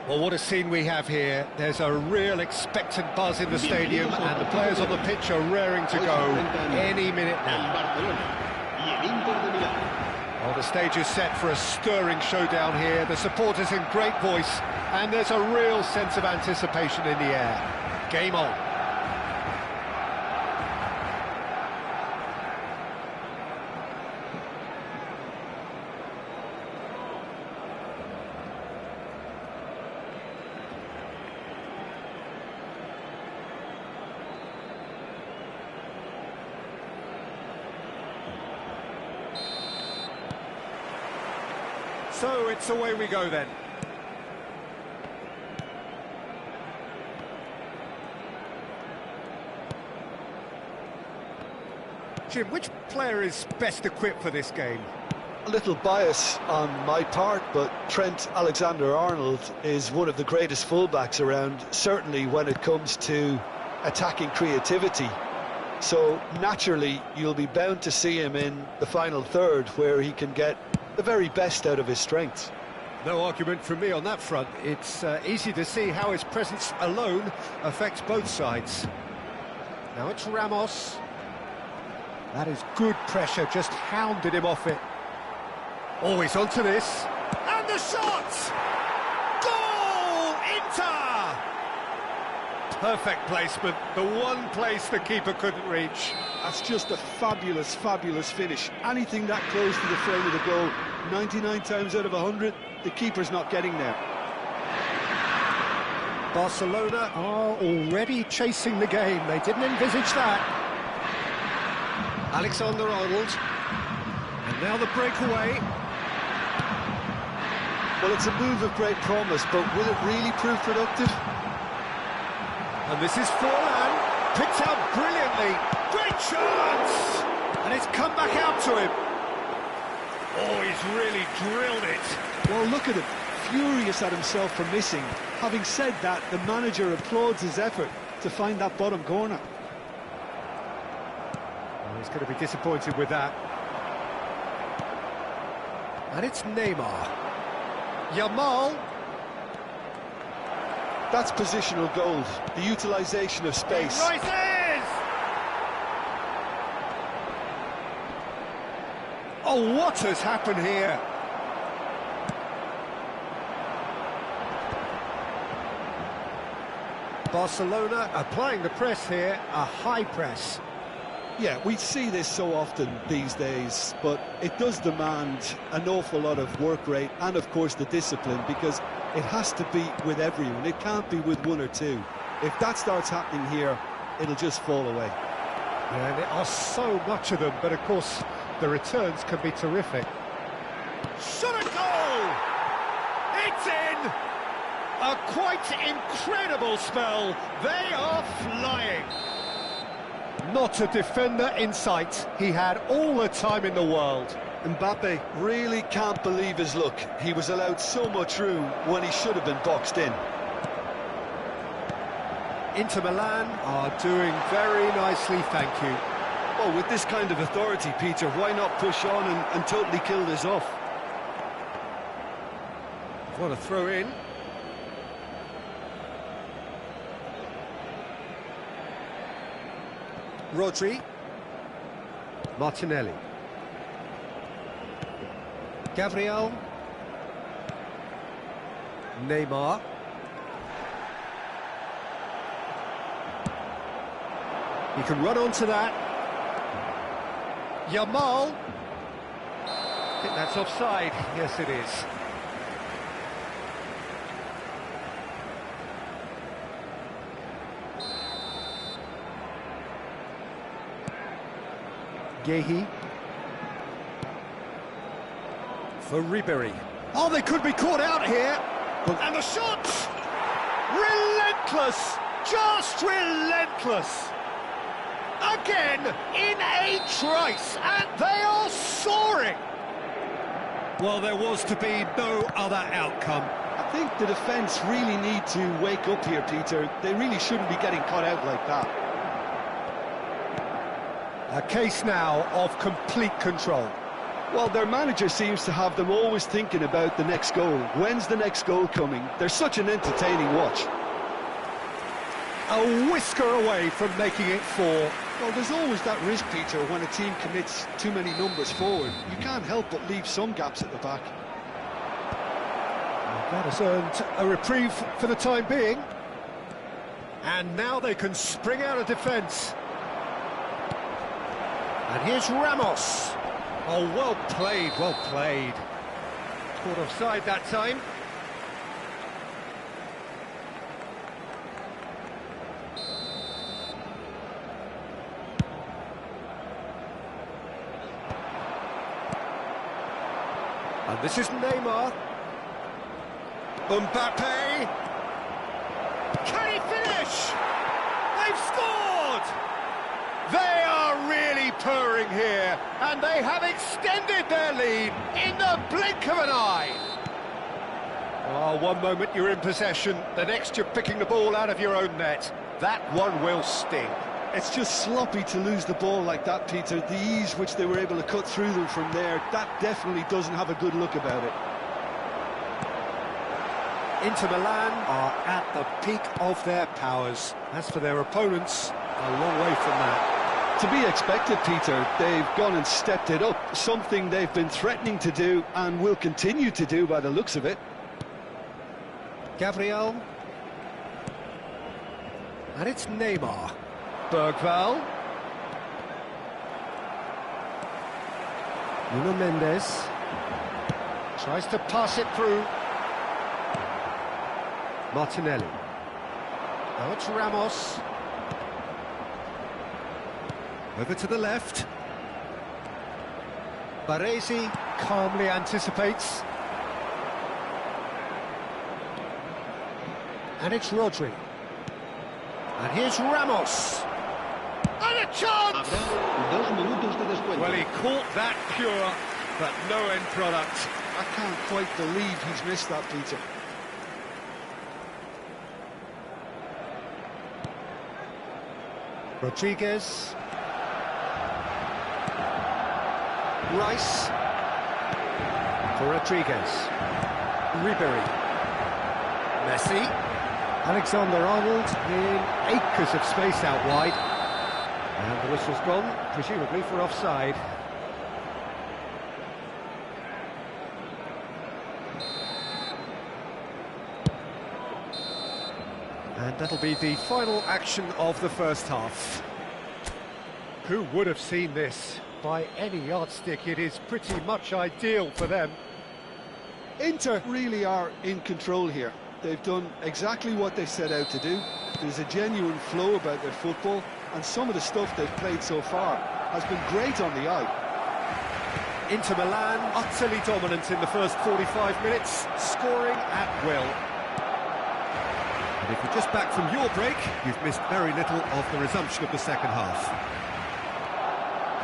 Well, what a scene we have here. There's a real expectant buzz in the stadium, and the players on the pitch are raring to go any minute now. Well, the stage is set for a stirring showdown here. The supporters in great voice, and there's a real sense of anticipation in the air. Game on. So it's away we go then. Jim, which player is best equipped for this game? A little bias on my part, but Trent Alexander-Arnold is one of the greatest fullbacks around, certainly when it comes to attacking creativity. So naturally, you'll be bound to see him in the final third, where he can get the very best out of his strengths. No argument from me on that front. It's easy to see how his presence alone affects both sides. Now it's Ramos. That is good pressure, just hounded him off it. Always onto this. And the shot! Goal! Inter! Perfect placement, the one place the keeper couldn't reach. That's just a fabulous, fabulous finish. Anything that close to the frame of the goal, 99 times out of 100, the keeper's not getting there. Barcelona are already chasing the game. They didn't envisage that. Alexander-Arnold. And now the breakaway. Well, it's a move of great promise, but will it really prove productive? And this is Forlan. Picked out brilliantly. Great chance! And it's come back out to him. Oh, he's really drilled it. Well, look at him, furious at himself for missing. Having said that, the manager applauds his effort to find that bottom corner. Well, he's going to be disappointed with that. And it's Neymar. Yamal. That's positional gold, the utilisation of space. He rises! Oh, what has happened here? Barcelona applying the press here, a high press. Yeah, we see this so often these days, but it does demand an awful lot of work rate and, of course, the discipline, because it has to be with everyone. It can't be with one or two. If that starts happening here, it'll just fall away. Yeah, and there are so much of them, but of course the returns can be terrific. Shot a goal! It's in! A quite incredible spell. They are flying. Not a defender in sight. He had all the time in the world. Mbappe really can't believe his luck. He was allowed so much room when he should have been boxed in. Inter Milan are doing very nicely, thank you. Oh, with this kind of authority, Peter, why not push on and totally kill this off? What a throw in. Rodri. Martinelli. Gabriel. Neymar. He can run onto that. Yamal. I think that's offside. Yes, it is. Gehi. For Ribery. Oh, they could be caught out here. And the shot! Relentless! Just relentless! Again, in a trice, and they are soaring! Well, there was to be no other outcome. I think the defence really need to wake up here, Peter. They really shouldn't be getting caught out like that. A case now of complete control. Well, their manager seems to have them always thinking about the next goal. When's the next goal coming? They're such an entertaining watch. A whisker away from making it 4. Well, there's always that risk, Peter, when a team commits too many numbers forward. You can't help but leave some gaps at the back. That has earned a reprieve for the time being. And now they can spring out of defence. And here's Ramos. Oh, well played, well played. Caught offside that time. And this is Neymar. Mbappe. Can he finish? They've scored! They are really purring here, and they have extended their lead in the blink of an eye. Oh, one moment you're in possession, the next you're picking the ball out of your own net. That one will sting. It's just sloppy to lose the ball like that, Peter. The ease which they were able to cut through them from there, that definitely doesn't have a good look about it. Inter Milan are at the peak of their powers. As for their opponents, a long way from that. To be expected, Peter. They've gone and stepped it up, something they've been threatening to do and will continue to do by the looks of it. Gabriel. And it's Neymar. Bergval. Nuno Mendes. Tries to pass it through. Martinelli. Now it's Ramos. Over to the left. Baresi calmly anticipates. And it's Rodri. And here's Ramos. And a chance! Well, he caught that pure, but no end product. I can't quite believe he's missed that, Peter. Rodriguez. Rice. For Rodriguez. Ribery. Messi. Alexander-Arnold in acres of space out wide. And the whistle's gone, presumably for offside. And that'll be the final action of the first half. Who would have seen this? By any yardstick, it is pretty much ideal for them. Inter really are in control here. They've done exactly what they set out to do. There's a genuine flow about their football, and some of the stuff they've played so far has been great on the eye. Inter Milan utterly dominant in the first 45 minutes, scoring at will. And if you're just back from your break, you've missed very little of the resumption of the second half.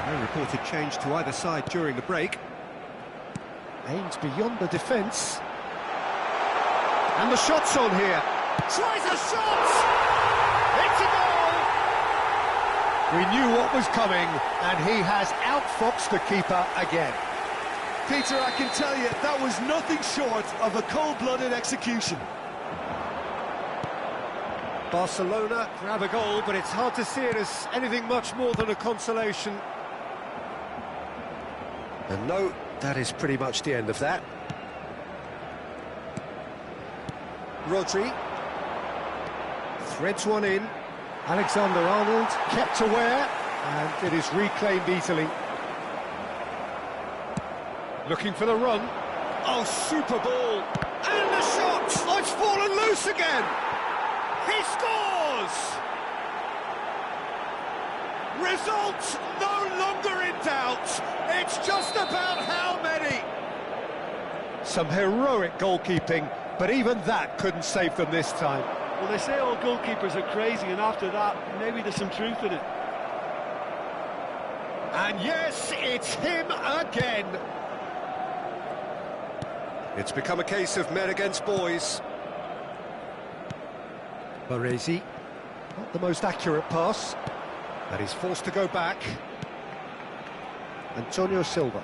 No reported change to either side during the break. Aims beyond the defence. And the shot's on here. Tries a shot! It's a goal! We knew what was coming, and he has outfoxed the keeper again. Peter, I can tell you, that was nothing short of a cold-blooded execution. Barcelona grab a goal, but it's hard to see it as anything much more than a consolation. And no, that is pretty much the end of that. Rodri threads one in. Alexander-Arnold kept aware, and it is reclaimed easily. Looking for the run. Oh, super ball! And the shot! Oh, it's fallen loose again! He scores! Result no longer in doubt. It's just about how many. Some heroic goalkeeping, but even that couldn't save them this time. Well, they say all goalkeepers are crazy, and after that, maybe there's some truth in it. And yes, it's him again. It's become a case of men against boys. Baresi, not the most accurate pass, but he's forced to go back. Antonio Silva.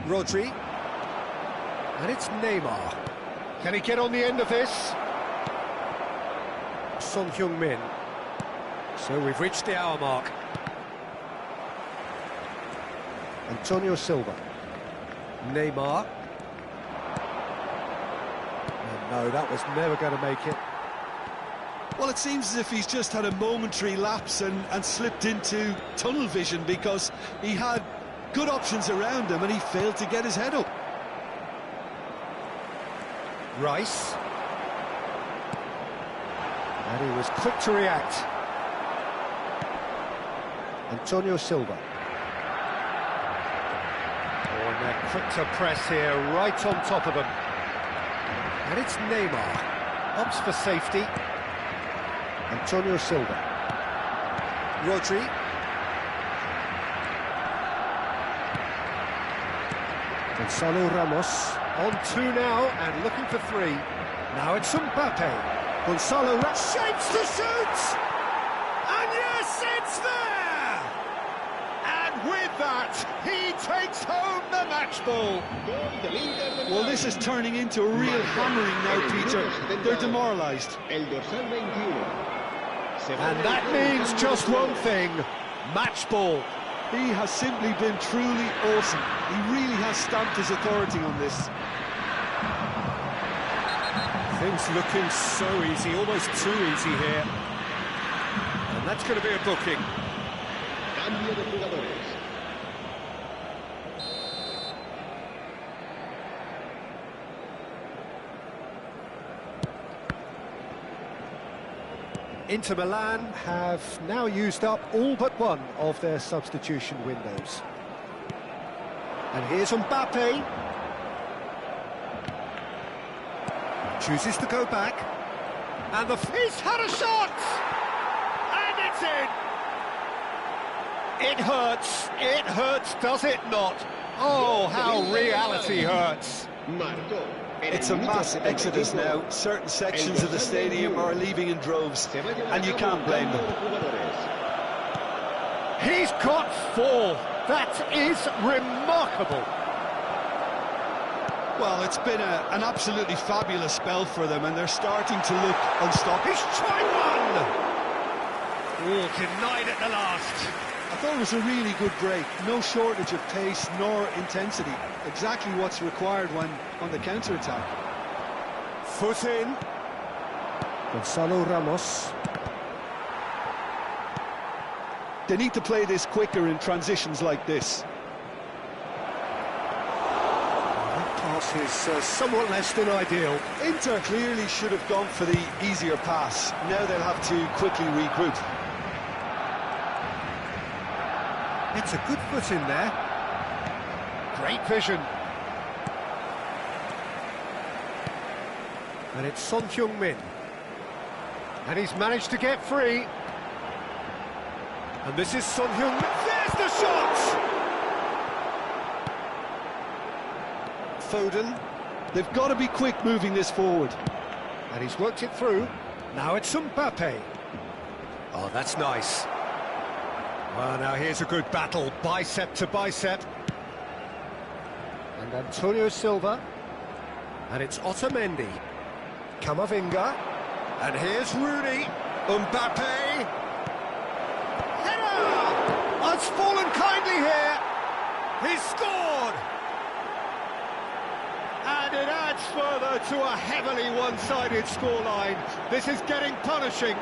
Rodri. And it's Neymar. Can he get on the end of this? Son Heung-min. So we've reached the hour mark. Antonio Silva. Neymar. And no, that was never going to make it. Well, it seems as if he's just had a momentary lapse and slipped into tunnel vision, because he had good options around him and he failed to get his head up. Rice. And he was quick to react. Antonio Silva. Oh, and they're quick to press here, right on top of them. And it's Neymar. Opts for safety. Antonio Silva. Rodri. Gonzalo Ramos. On two now, and looking for three. Now it's Mbappe. Gonzalo shapes to shoot! And yes, it's there! And with that, he takes home the match ball. Well, this is turning into a real hammering now, Peter. They're demoralised. And that means just one thing, match ball. He has simply been truly awesome. He really has stamped his authority on this. Things looking so easy, almost too easy here. And that's going to be a booking. Cambio de jugadores. Inter Milan have now used up all but one of their substitution windows. And here's Mbappe. Chooses to go back. And he's had a shot! And it's in! It hurts, does it not? Oh, how reality hurts. It's a mass exodus now. Certain sections of the stadium are leaving in droves, and you can't blame them. He's got four. That is remarkable. Well, it's been an absolutely fabulous spell for them, and they're starting to look unstoppable. He's tried one! Oh, denied at the last. I thought it was a really good break. No shortage of pace nor intensity. Exactly what's required when on the counter-attack. Foot in. Gonzalo Ramos. They need to play this quicker in transitions like this. That pass is somewhat less than ideal. Inter clearly should have gone for the easier pass. Now they'll have to quickly regroup. It's a good foot in there. Great vision. And it's Son Heung-min. And he's managed to get free. And this is Son Heung-min. There's the shot! Foden. They've got to be quick moving this forward. And he's worked it through. Now it's Mbappe. Oh, that's nice. Well, now here's a good battle, bicep to bicep. And Antonio Silva. And it's Otamendi. Camavinga. And here's Rooney. Mbappe. Header! Oh, it's fallen kindly here. He's scored. And it adds further to a heavily one-sided scoreline. This is getting punishing.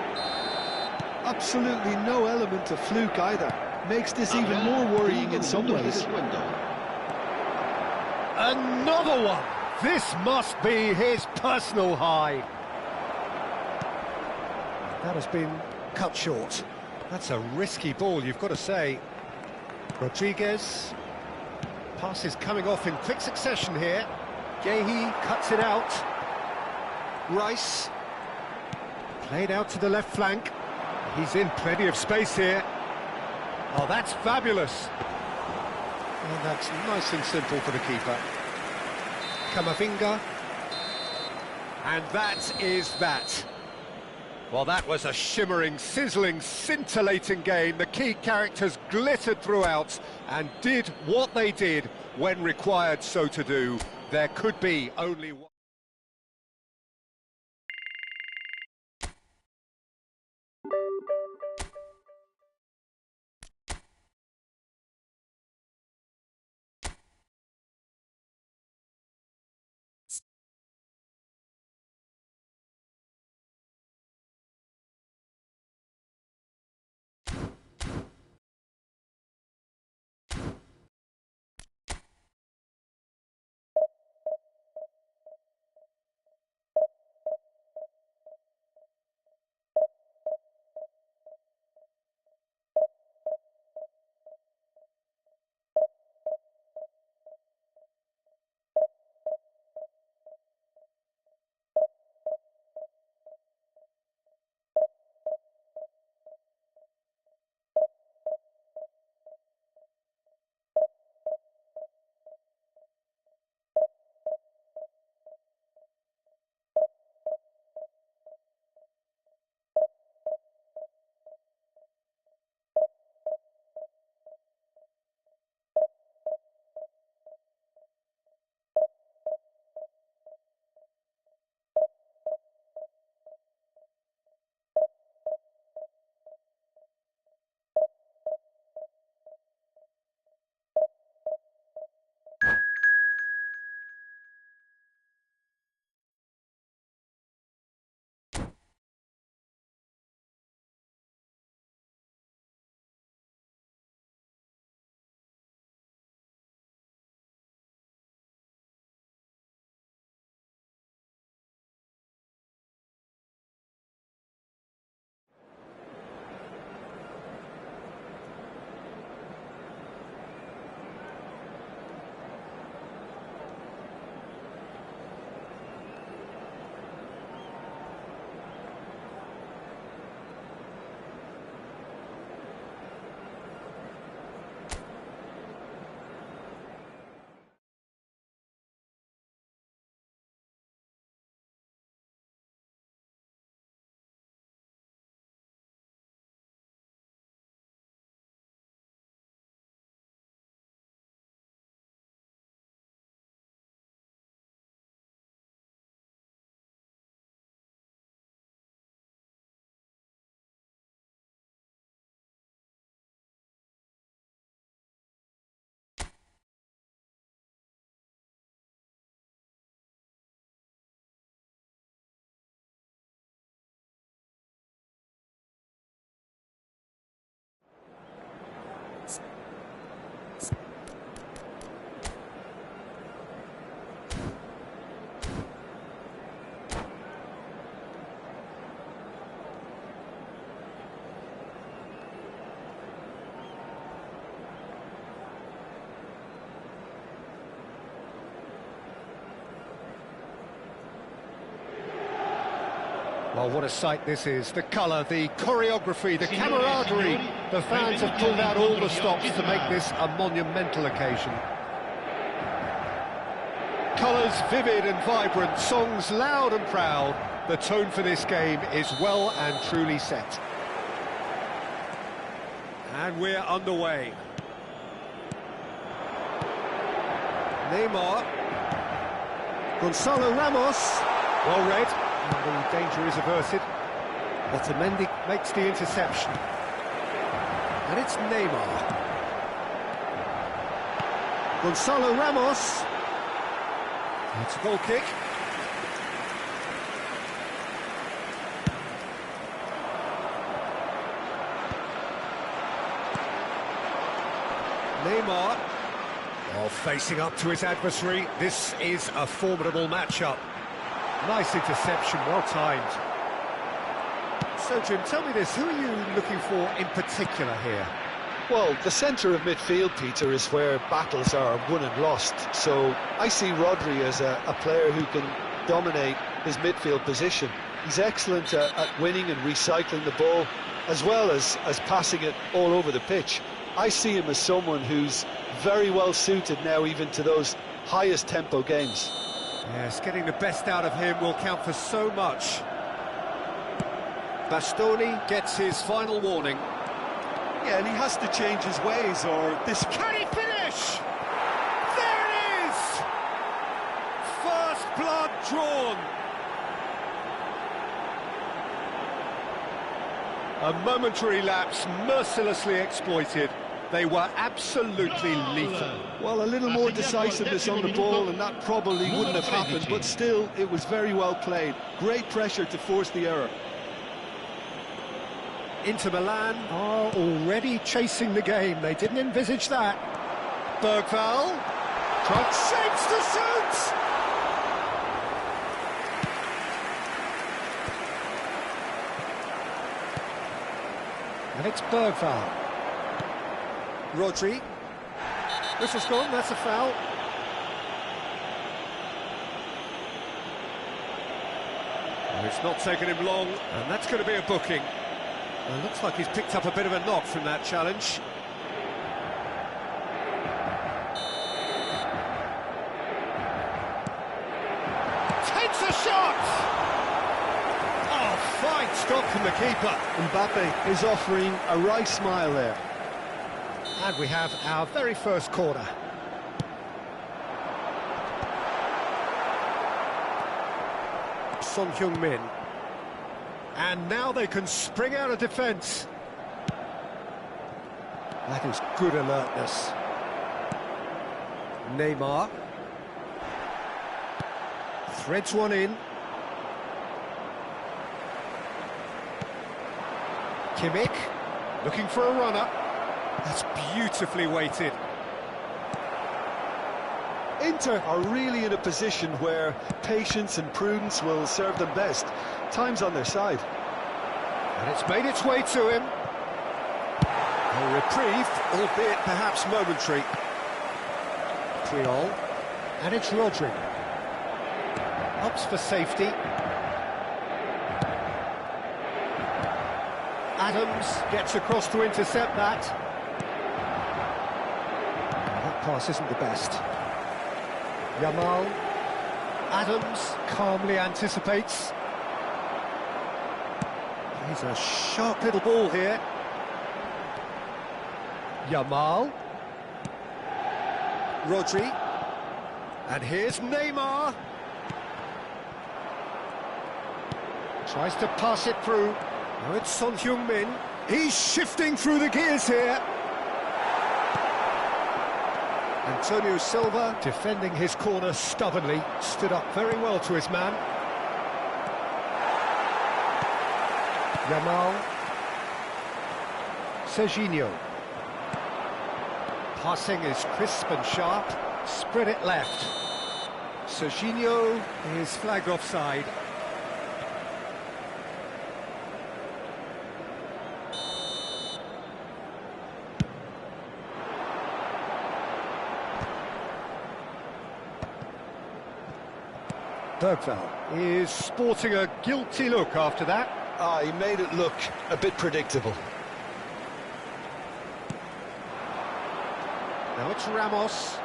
Absolutely no element of fluke either. Makes this even more worrying in some ways. Another one! This must be his personal high. That has been cut short. That's a risky ball, you've got to say. Rodriguez. Pass is coming off in quick succession here. Gehi cuts it out. Rice. Played out to the left flank. He's in plenty of space here. Oh, that's fabulous. And that's nice and simple for the keeper. Camavinga. And that is that. Well, that was a shimmering, sizzling, scintillating game. The key characters glittered throughout and did what they did when required so to do. There could be only one. Well, what a sight this is. The colour, the choreography, the camaraderie. The fans have pulled out all the stops to make this a monumental occasion. Colours vivid and vibrant, songs loud and proud. The tone for this game is well and truly set. And we're underway. Neymar. Gonzalo Ramos. Well read. And the danger is averted. Otamendi makes the interception. And it's Neymar. Gonzalo Ramos. It's a goal kick. Neymar. Oh, facing up to his adversary. This is a formidable matchup. Nice interception, well timed. So, Jim, tell me this, who are you looking for in particular here? Well, the centre of midfield, Peter, is where battles are won and lost. So I see Rodri as a player who can dominate his midfield position. He's excellent at winning and recycling the ball, as well as passing it all over the pitch. I see him as someone who's very well suited now even to those highest tempo games. Yes, getting the best out of him will count for so much. Bastoni gets his final warning. Yeah, and he has to change his ways, or this... Can he finish? There blood drawn. A momentary lapse mercilessly exploited. They were absolutely lethal. Well, a little more decisiveness on the ball and that probably wouldn't have happened, but still, it was very well played. Great pressure to force the error. Inter Milan are already chasing the game. They didn't envisage that. Bergvall shapes the shoot! And it's Bergvall. Rodri. Whistle's gone, that's a foul. Well, it's not taken him long, and that's going to be a booking. Well, looks like he's picked up a bit of a knock from that challenge. Takes a shot! Oh, fine stop from the keeper. Mbappe is offering a right smile there. And we have our very first corner. Son Heung-min. And now they can spring out of defence. That is good alertness. Neymar. Threads one in. Kimmich, looking for a runner. That's beautifully weighted. Inter are really in a position where patience and prudence will serve them best. Time's on their side. And it's made its way to him. A reprieve, albeit perhaps momentary. Triol. And it's Rodri. Opts for safety. Adams gets across to intercept that. That pass isn't the best. Yamal. Adams calmly anticipates. He's a sharp little ball here. Yamal. Rodri. And here's Neymar. Tries to pass it through. Now it's Son Heung-min. He's shifting through the gears here. Antonio Silva, defending his corner stubbornly, stood up very well to his man. Yamal. Serginho. Passing is crisp and sharp. Spread it left. Serginho is flagged offside. Bergvall is sporting a guilty look after that. He made it look a bit predictable. Now it's Ramos.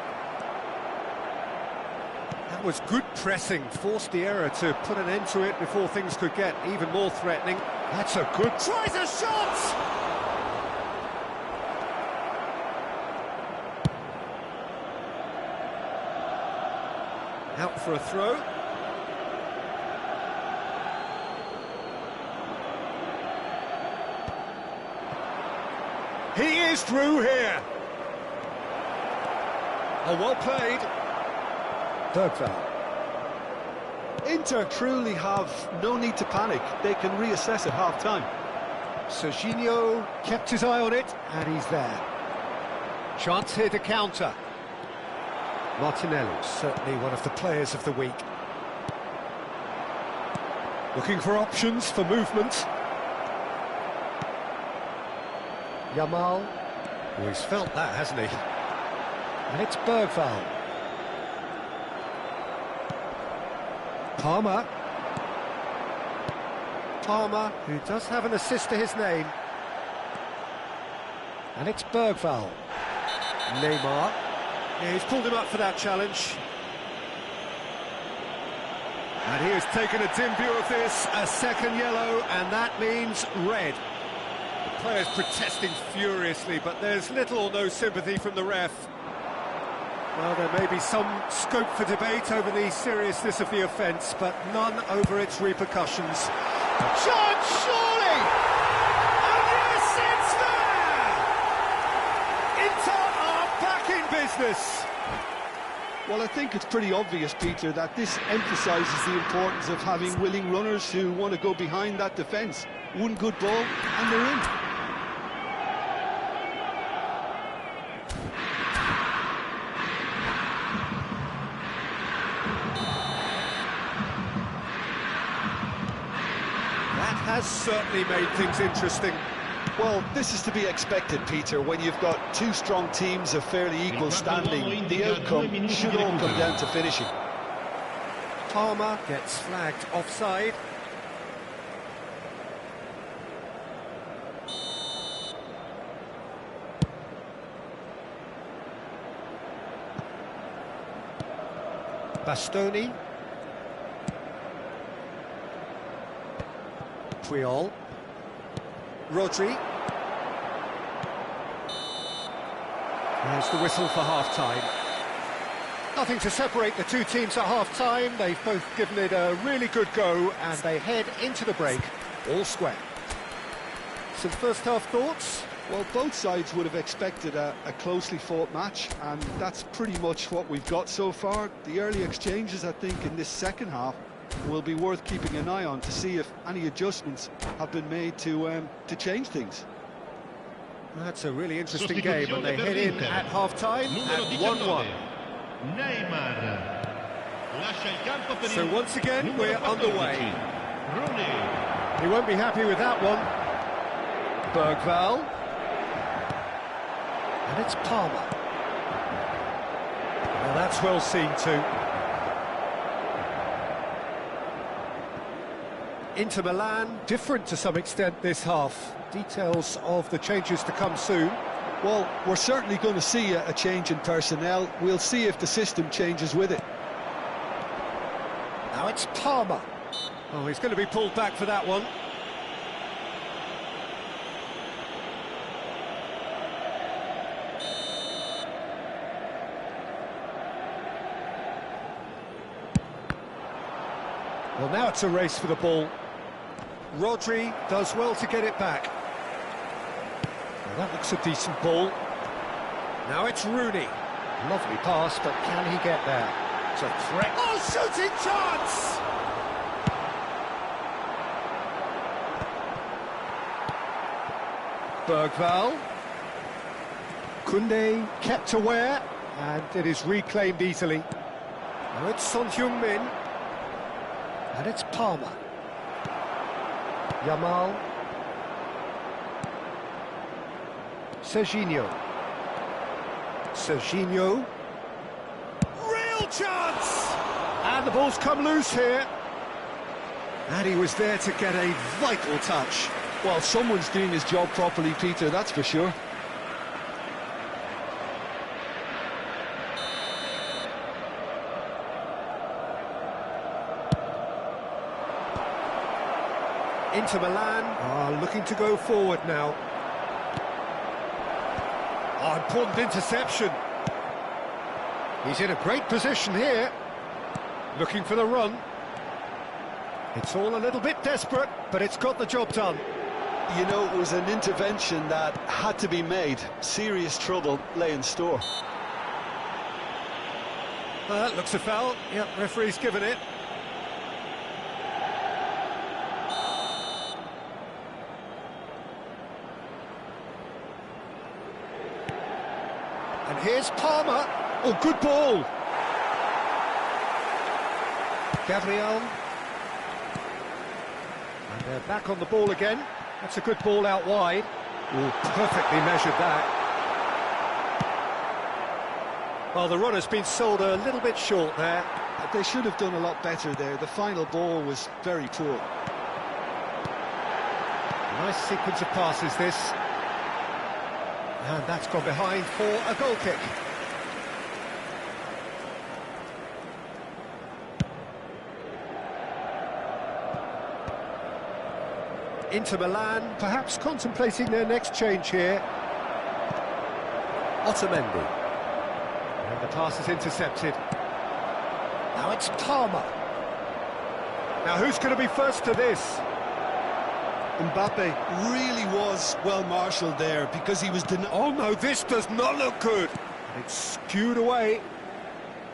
That was good pressing, forced the error to put an end to it before things could get even more threatening. That's a good... Tries a shot! Out for a throw. He is through here. Oh, well played. Bergvall. Inter truly have no need to panic. They can reassess at half-time. Serginho kept his eye on it, and he's there. Chance here to counter. Martinelli, certainly one of the players of the week. Looking for options for movement. Yamal. Oh, he's felt that, hasn't he? And it's Bergvall. Palmer. Palmer, who does have an assist to his name. And it's Bergvall. Neymar. Yeah, he's pulled him up for that challenge. And he has taken a dim view of this, a second yellow, and that means red. The players protesting furiously, but there's little or no sympathy from the ref. Well, there may be some scope for debate over the seriousness of the offence, but none over its repercussions. Chance, surely! And yes, it's there! Inter are back in business! Well, I think it's pretty obvious, Peter, that this emphasises the importance of having willing runners who want to go behind that defence. One good ball, and they're in. That has certainly made things interesting. Well, this is to be expected, Peter. When you've got two strong teams of fairly equal standing, the outcome should all come down to finishing. Palmer gets flagged offside. Bastoni. Puyol. Rodri. There's the whistle for half-time. Nothing to separate the two teams at half-time. They've both given it a really good go, and they head into the break all square. Some first-half thoughts? Well, both sides would have expected a closely fought match, and that's pretty much what we've got so far. The early exchanges, I think, in this second half will be worth keeping an eye on to see if any adjustments have been made to change things. That's a really interesting game, and they head in at half-time at 1-1. So once again, we're underway. He won't be happy with that one. Bergvall. And it's Palmer. Well, that's well seen too. Inter Milan, different to some extent this half. Details of the changes to come soon. Well, we're certainly going to see a change in personnel. We'll see if the system changes with it. Now it's Palmer. Oh, he's going to be pulled back for that one. Well, now it's a race for the ball. Rodri does well to get it back. Well, that looks a decent ball. Now it's Rooney. Lovely pass, but can he get there? It's a threat. Oh, shooting chance! Bergvall. Koundé kept aware, and it is reclaimed easily. Now it's Son Heung-min. And it's Palmer. Yamal. Serginho. Serginho. Real chance! And the ball's come loose here. And he was there to get a vital touch. Well, someone's doing his job properly, Peter, that's for sure. Inter Milan are looking to go forward now. Oh, important interception. He's in a great position here. Looking for the run. It's all a little bit desperate, but it's got the job done. You know, it was an intervention that had to be made. Serious trouble lay in store. That looks a foul. Yep, referee's given it. And here's Palmer. Oh, good ball. Gabriel. And they're back on the ball again. That's a good ball out wide. Ooh, perfectly measured that. Well, the runner's been sold a little bit short there. They should have done a lot better there. The final ball was very poor. Nice sequence of passes, this. And that's gone behind for a goal kick. Inter Milan perhaps contemplating their next change here. Otamendi. And the Pass is intercepted. Now it's Palmer. Now who's going to be first to this? Mbappe really was well marshalled there because he was Oh no, this does not look good. It's skewed away.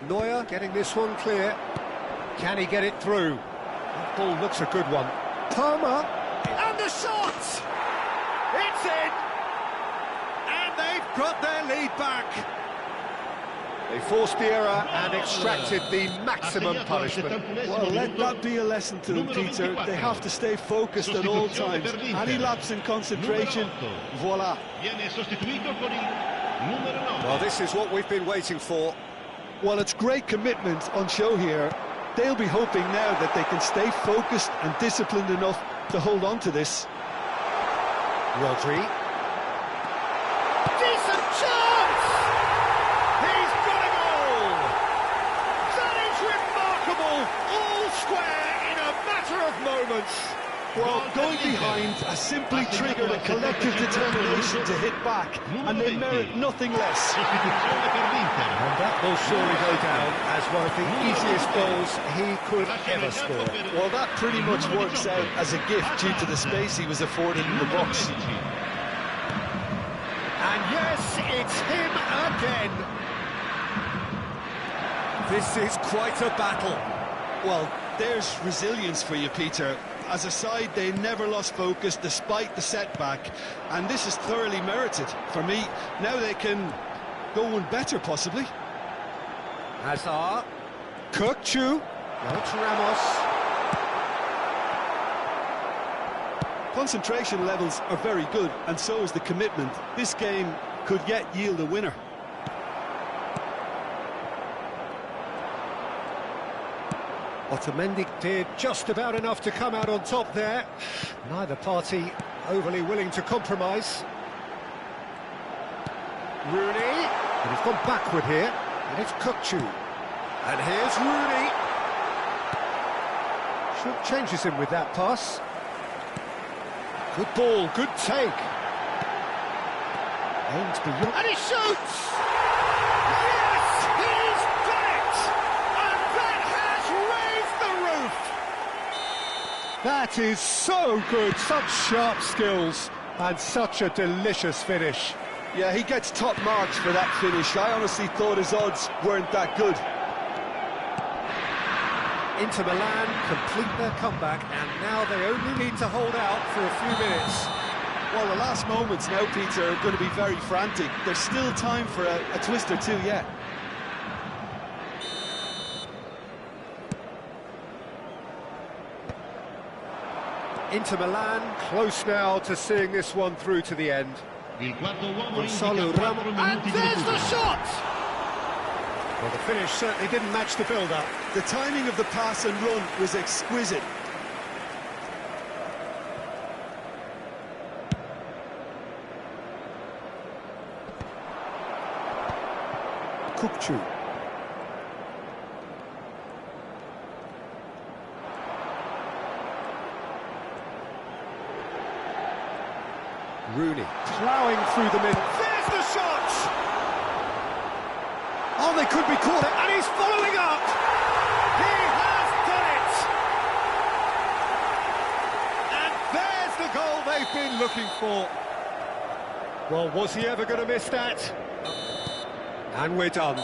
Neuer getting this one clear. Can he get it through? That ball looks a good one. Palmer, and the shot! It's in! And they've got their lead back. They forced the error and extracted the maximum punishment. Well, let that be a lesson to them, Peter. They have to stay focused at all times. Any lapse in concentration, voila. Well, this is what we've been waiting for. Well, it's great commitment on show here. They'll be hoping now that they can stay focused and disciplined enough to hold on to this. Rodri. Decent chance! He's got a goal! That is remarkable! All square in a matter of moments. Well, going behind has simply triggered a collective determination to hit back, and they merit nothing less. And that will surely go down as one of the easiest goals he could ever score. Well, that pretty much works out as a gift due to the space he was afforded in the box. And yes, it's him again. This is quite a battle. Well, there's resilience for you, Peter. As a side, they never lost focus despite the setback, and this is thoroughly merited. For me, now they can go one better, possibly. Hazard. Kirkchu. Now it's Ramos. Concentration levels are very good, and so is the commitment. This game could yet yield a winner. Otamendi did just about enough to come out on top there. Neither party overly willing to compromise. Rooney. And he's gone backward here. And it's Kirkchu. And here's Rooney. Should changes him with that pass. Good ball, good take. Aims beyond. And he shoots! Yes, he's done it! And that has raised the roof! That is so good, such sharp skills, and such a delicious finish. Yeah, he gets top marks for that finish. I honestly thought his odds weren't that good. Inter Milan complete their comeback, and now they only need to hold out for a few minutes. Well, the last moments now, Peter, are going to be very frantic. There's still time for a twist or two yet. Inter Milan close now to seeing this one through to the end. Gonzalo Ramos, and there's the shot! Well, the finish certainly didn't match the build-up. The timing of the pass and run was exquisite. Kirkchu. Rooney ploughing through the middle. There's the shot! Oh, they could be caught, and he's following up! He has done it! And there's the goal they've been looking for. Well, was he ever going to miss that? And we're done.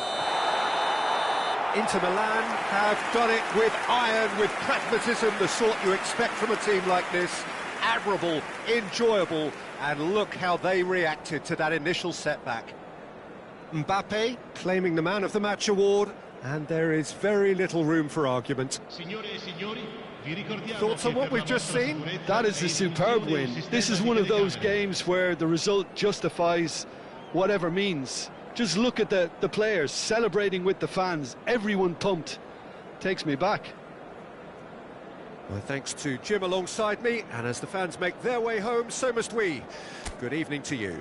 Inter Milan have done it with iron, with pragmatism, the sort you expect from a team like this. Admirable, enjoyable, and look how they reacted to that initial setback. Mbappe claiming the Man of the Match award, and there is very little room for argument. Thoughts on what we've just seen? That is a superb win. This is one of those games where the result justifies whatever means. Just look at the players celebrating with the fans, everyone pumped. Takes me back. Well, thanks to Jim alongside me, and as the fans make their way home, so must we. Good evening to you.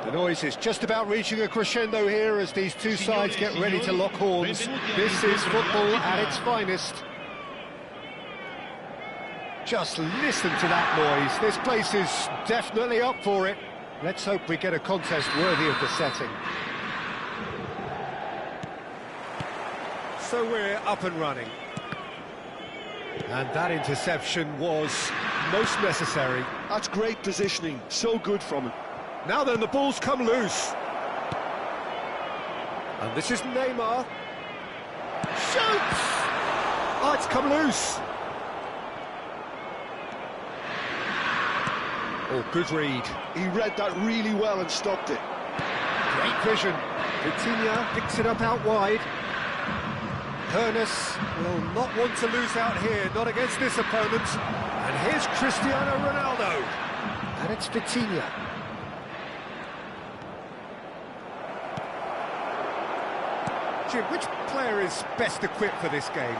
The noise is just about reaching a crescendo here as these two sides get ready to lock horns. This is football at its finest. Just listen to that noise. This place is definitely up for it. Let's hope we get a contest worthy of the setting. So we're up and running. And that interception was most necessary. That's great positioning, so good from him. Now then, the ball's come loose. And this is Neymar. Shoots! Oh, it's come loose. Oh, good read. He read that really well and stopped it. Great vision. Vitinha picks it up out wide. Ernest will not want to lose out here, not against this opponent. And here's Cristiano Ronaldo. And it's Vitinha. Jim, which player is best equipped for this game?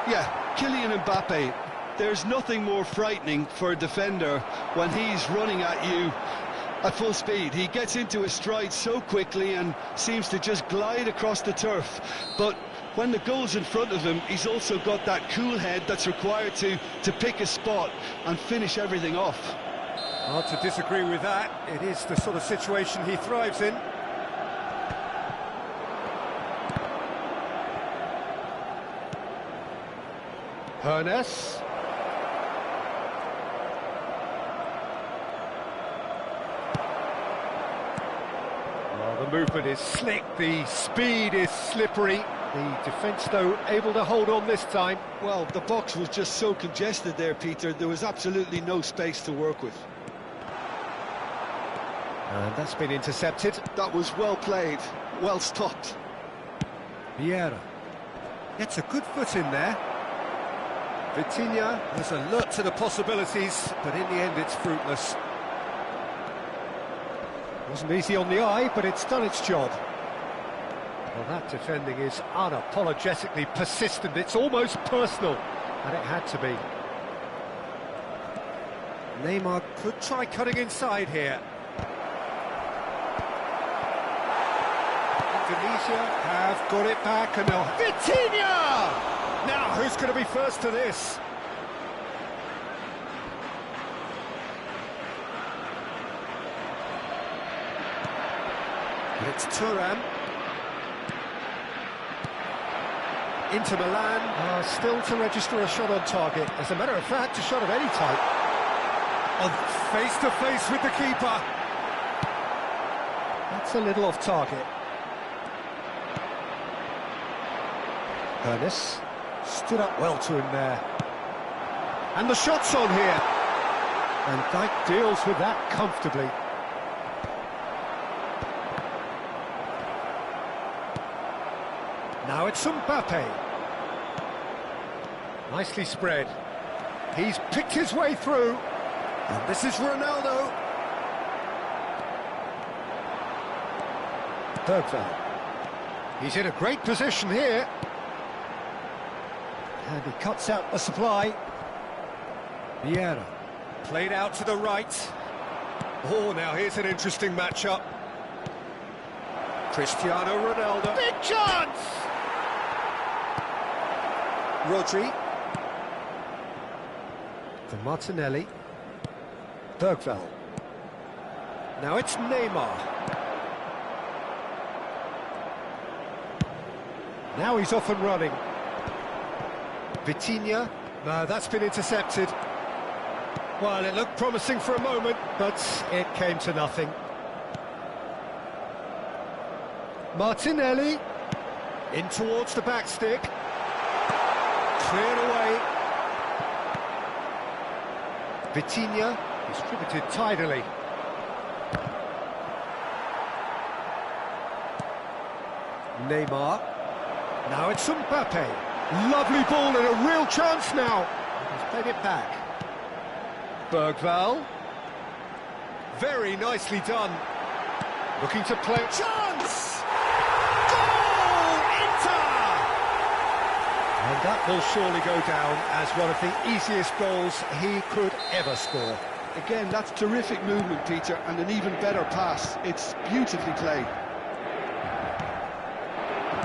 Yeah, Kylian Mbappe. There's nothing more frightening for a defender when he's running at you at full speed. He gets into his stride so quickly and seems to just glide across the turf. But when the goal's in front of him, he's also got that cool head that's required to pick a spot and finish everything off. Hard to disagree with that. It is the sort of situation he thrives in. Ernest. The movement is slick, the speed is slippery. The defence, though, able to hold on this time. Well, the box was just so congested there, Peter. There was absolutely no space to work with. And that's been intercepted. That was well played, well stopped. Vieira gets a good foot in there. Vitinha was alert to the possibilities, but in the end it's fruitless. Wasn't easy on the eye, but it's done its job. Well, that defending is unapologetically persistent. It's almost personal, and it had to be. Neymar could try cutting inside here. Indonesia have got it back, and they'll... Vitinha! Now, who's going to be first to this? It's Thuram. Inter Milan still to register a shot on target. As a matter of fact, a shot of any type. On face-to-face with the keeper. That's a little off target. Ernest stood up well to him there. And the shot's on here. And Dijk deals with that comfortably. Now it's Mbappe. Nicely spread. He's picked his way through. And this is Ronaldo. Bergvall. He's in a great position here. And he cuts out the supply. Vieira. Played out to the right. Oh, now here's an interesting matchup. Cristiano Ronaldo. Big chance! Rodri. For Martinelli. Bergvall. Now it's Neymar. Now he's off and running. Vitinha. No, that's been intercepted. Well, it looked promising for a moment, but it came to nothing. Martinelli. In towards the back stick. Cleared away. Vitinha distributed tidily. Neymar. Now it's Mbappe. Lovely ball and a real chance now. He's played it back. Bergvall. Very nicely done. Looking to play. Chance! Goal! Inter! And that will surely go down as one of the easiest goals he could ever score. Again, that's terrific movement, Peter, and an even better pass. It's beautifully played.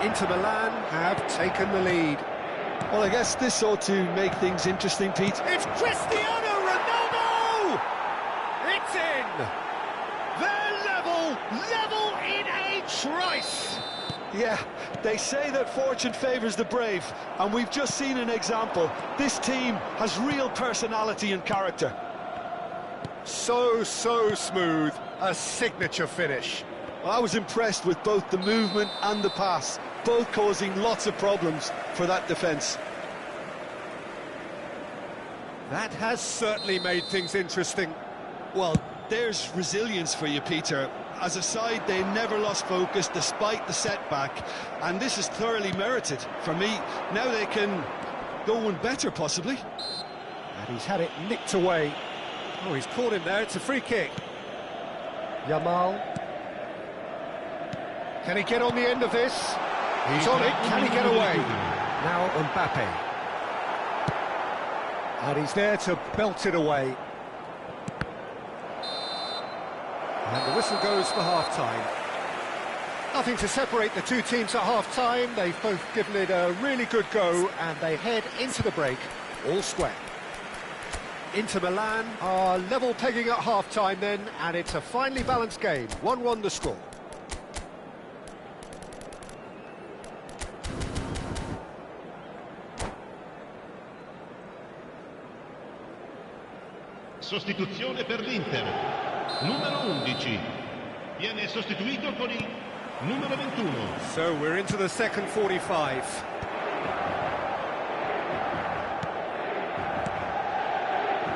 Inter Milan have taken the lead. Well, I guess this ought to make things interesting, Pete. It's Cristiano Ronaldo! It's in! They're level in a trice! Yeah, they say that fortune favours the brave, and we've just seen an example. This team has real personality and character. So smooth, a signature finish. Well, I was impressed with both the movement and the pass, both causing lots of problems for that defence. That has certainly made things interesting. Well, there's resilience for you, Peter. As a side, they never lost focus despite the setback, and this is thoroughly merited. For me, now they can go one better, possibly. And he's had it nicked away. Oh, he's caught him there, it's a free kick. Yamal. Can he get on the end of this? He's on it, can he get away? Now Mbappe. And he's there to belt it away. And the whistle goes for half-time. Nothing to separate the two teams at half-time. They've both given it a really good go, and they head into the break all square. Inter Milan are level pegging at half-time then, and it's a finely balanced game. 1-1 the score. Sostituzione per l'Inter. Numero 11. Viene sostituito con il numero 21. So we're into the second 45.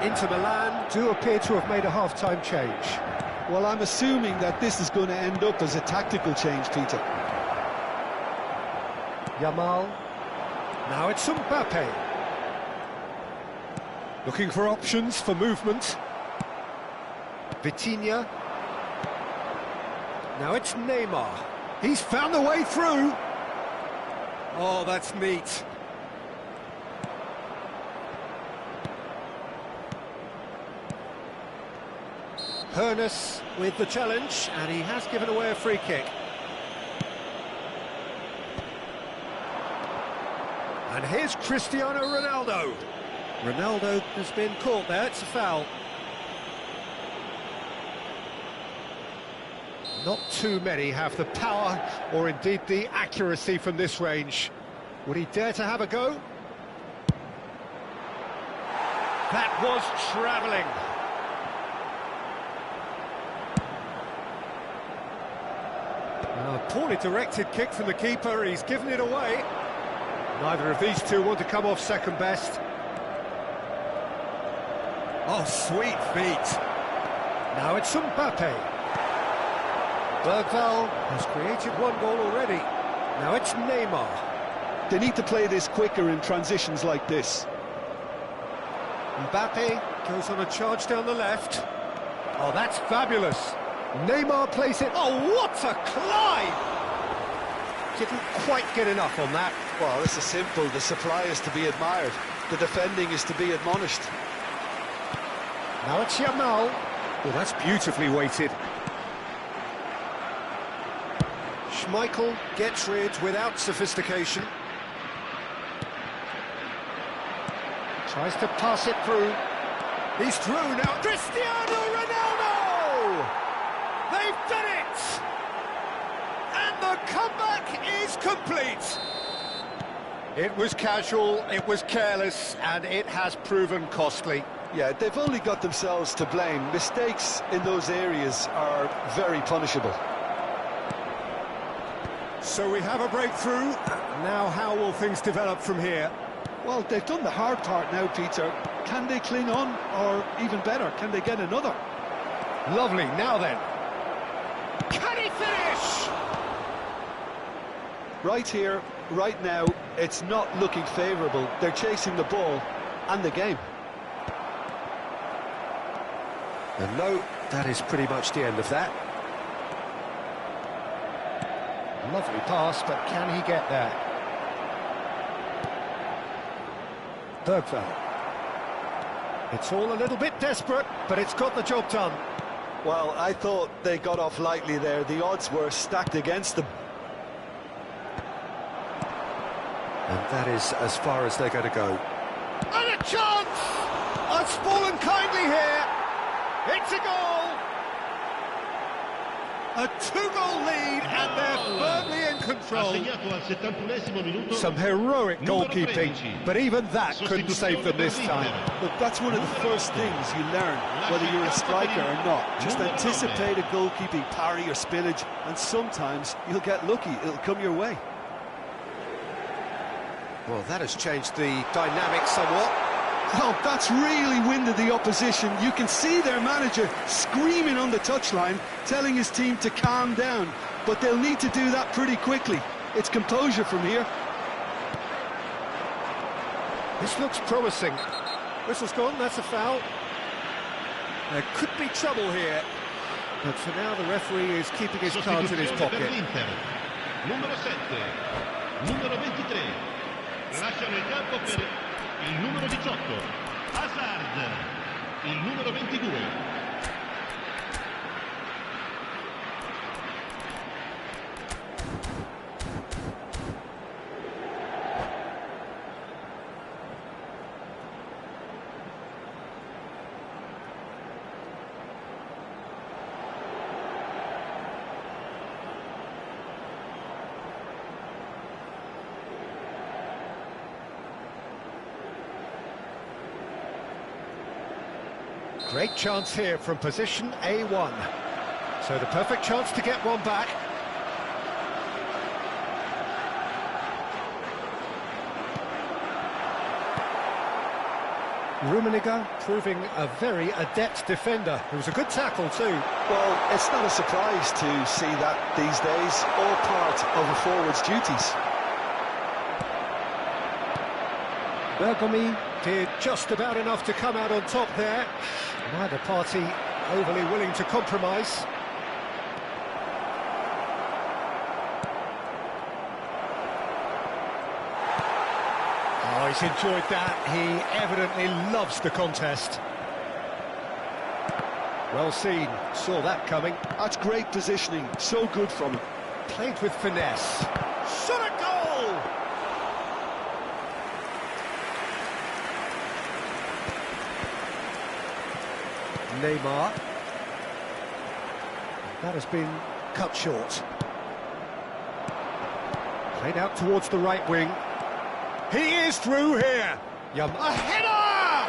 Inter Milan do appear to have made a half-time change. Well, I'm assuming that this is going to end up as a tactical change, Peter. Yamal. Now it's Mbappe. Looking for options for movement. Vitinha. Now it's Neymar. He's found the way through. Oh, that's neat. Hernus with the challenge, and he has given away a free kick. And here's Cristiano Ronaldo. Ronaldo has been caught there, it's a foul. Not too many have the power or indeed the accuracy from this range. Would he dare to have a go? That was travelling. A poorly directed kick from the keeper, he's given it away. Neither of these two want to come off second best. Oh, sweet feet. Now it's Mbappe. Bergvall has created one goal already. Now it's Neymar. They need to play this quicker in transitions like this. Mbappe goes on a charge down the left. Oh, that's fabulous. Neymar plays it. Oh, what a climb! Didn't quite get enough on that. Well, this is simple. The supply is to be admired. The defending is to be admonished. Now it's Yamal. Well, that's beautifully weighted. Schmeichel gets rid without sophistication. Tries to pass it through. He's through now. Cristiano Ronaldo! They've done it! And the comeback is complete. It was casual, it was careless, and it has proven costly. Yeah, they've only got themselves to blame. Mistakes in those areas are very punishable. So we have a breakthrough. Now how will things develop from here? Well, they've done the hard part now, Peter. Can they cling on, or even better, can they get another? Lovely, now then. Can he finish? Right here, right now, it's not looking favourable. They're chasing the ball and the game. And no, that is pretty much the end of that. Lovely pass, but can he get there? Bergvall. It's all a little bit desperate, but it's got the job done. Well, I thought they got off lightly there. The odds were stacked against them. And that is as far as they're going to go. And a chance! It's fallen kindly here. It's a goal! A two-goal lead, and they're firmly in control. Some heroic goalkeeping, but even that couldn't save them this time. Look, that's one of the first things you learn, whether you're a striker or not. Just anticipate a goalkeeping parry or spillage, and sometimes you'll get lucky. It'll come your way. Well, that has changed the dynamic somewhat. Oh, that's really winded the opposition. You can see their manager screaming on the touchline, telling his team to calm down. But they'll need to do that pretty quickly. It's composure from here. This looks promising. Whistle's gone, that's a foul. There could be trouble here. But for now, the referee is keeping his cards in his pocket. Numero 7, numero 23. Lasciano il campo per il numero 18, Hazard, il numero 22. Great chance here from position A1. So the perfect chance to get one back. Rummenigge proving a very adept defender. It was a good tackle too. Well, it's not a surprise to see that these days, all part of a forward's duties. Bergomi did just about enough to come out on top there. Neither party overly willing to compromise. Oh, he's enjoyed that. He evidently loves the contest. Well seen, saw that coming. That's great positioning, so good from him. Played with finesse. Shot a goal! Neymar. That has been cut short. Played out towards the right wing. He is through here. A header!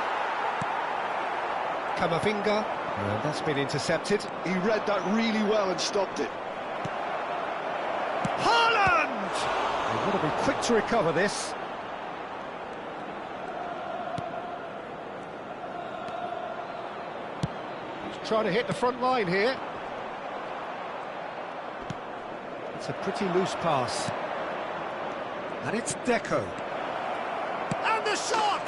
Camavinga. And that's been intercepted. He read that really well and stopped it. Haaland! They've got to be quick to recover this. Trying to hit the front line here. It's a pretty loose pass. And it's Deco. And the shot!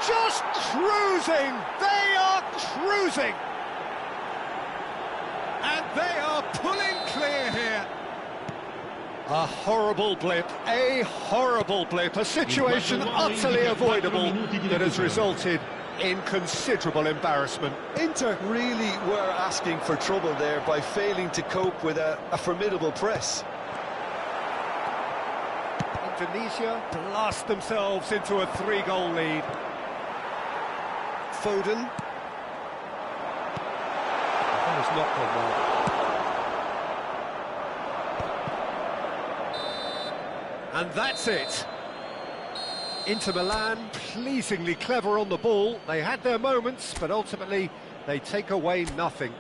Just cruising! They are cruising! And they are pulling clear here. A horrible blip, a situation utterly avoidable that has resulted in considerable embarrassment. Inter really were asking for trouble there by failing to cope with a formidable press. Indonesia blast themselves into a 3-goal lead. Foden. That has not gone well. And that's it. Inter Milan, pleasingly clever on the ball. They had their moments, but ultimately they take away nothing.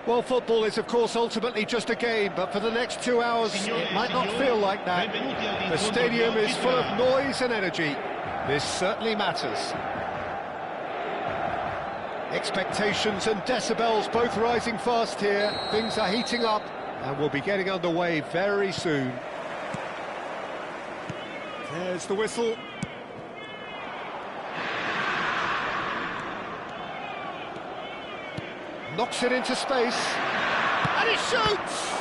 Well, football is, of course, ultimately just a game, but for the next 2 hours, it might not feel like that. The stadium is full of noise and energy. This certainly matters. Expectations and decibels both rising fast here. Things are heating up, and we'll be getting underway very soon. There's the whistle. Knocks it into space, and he shoots!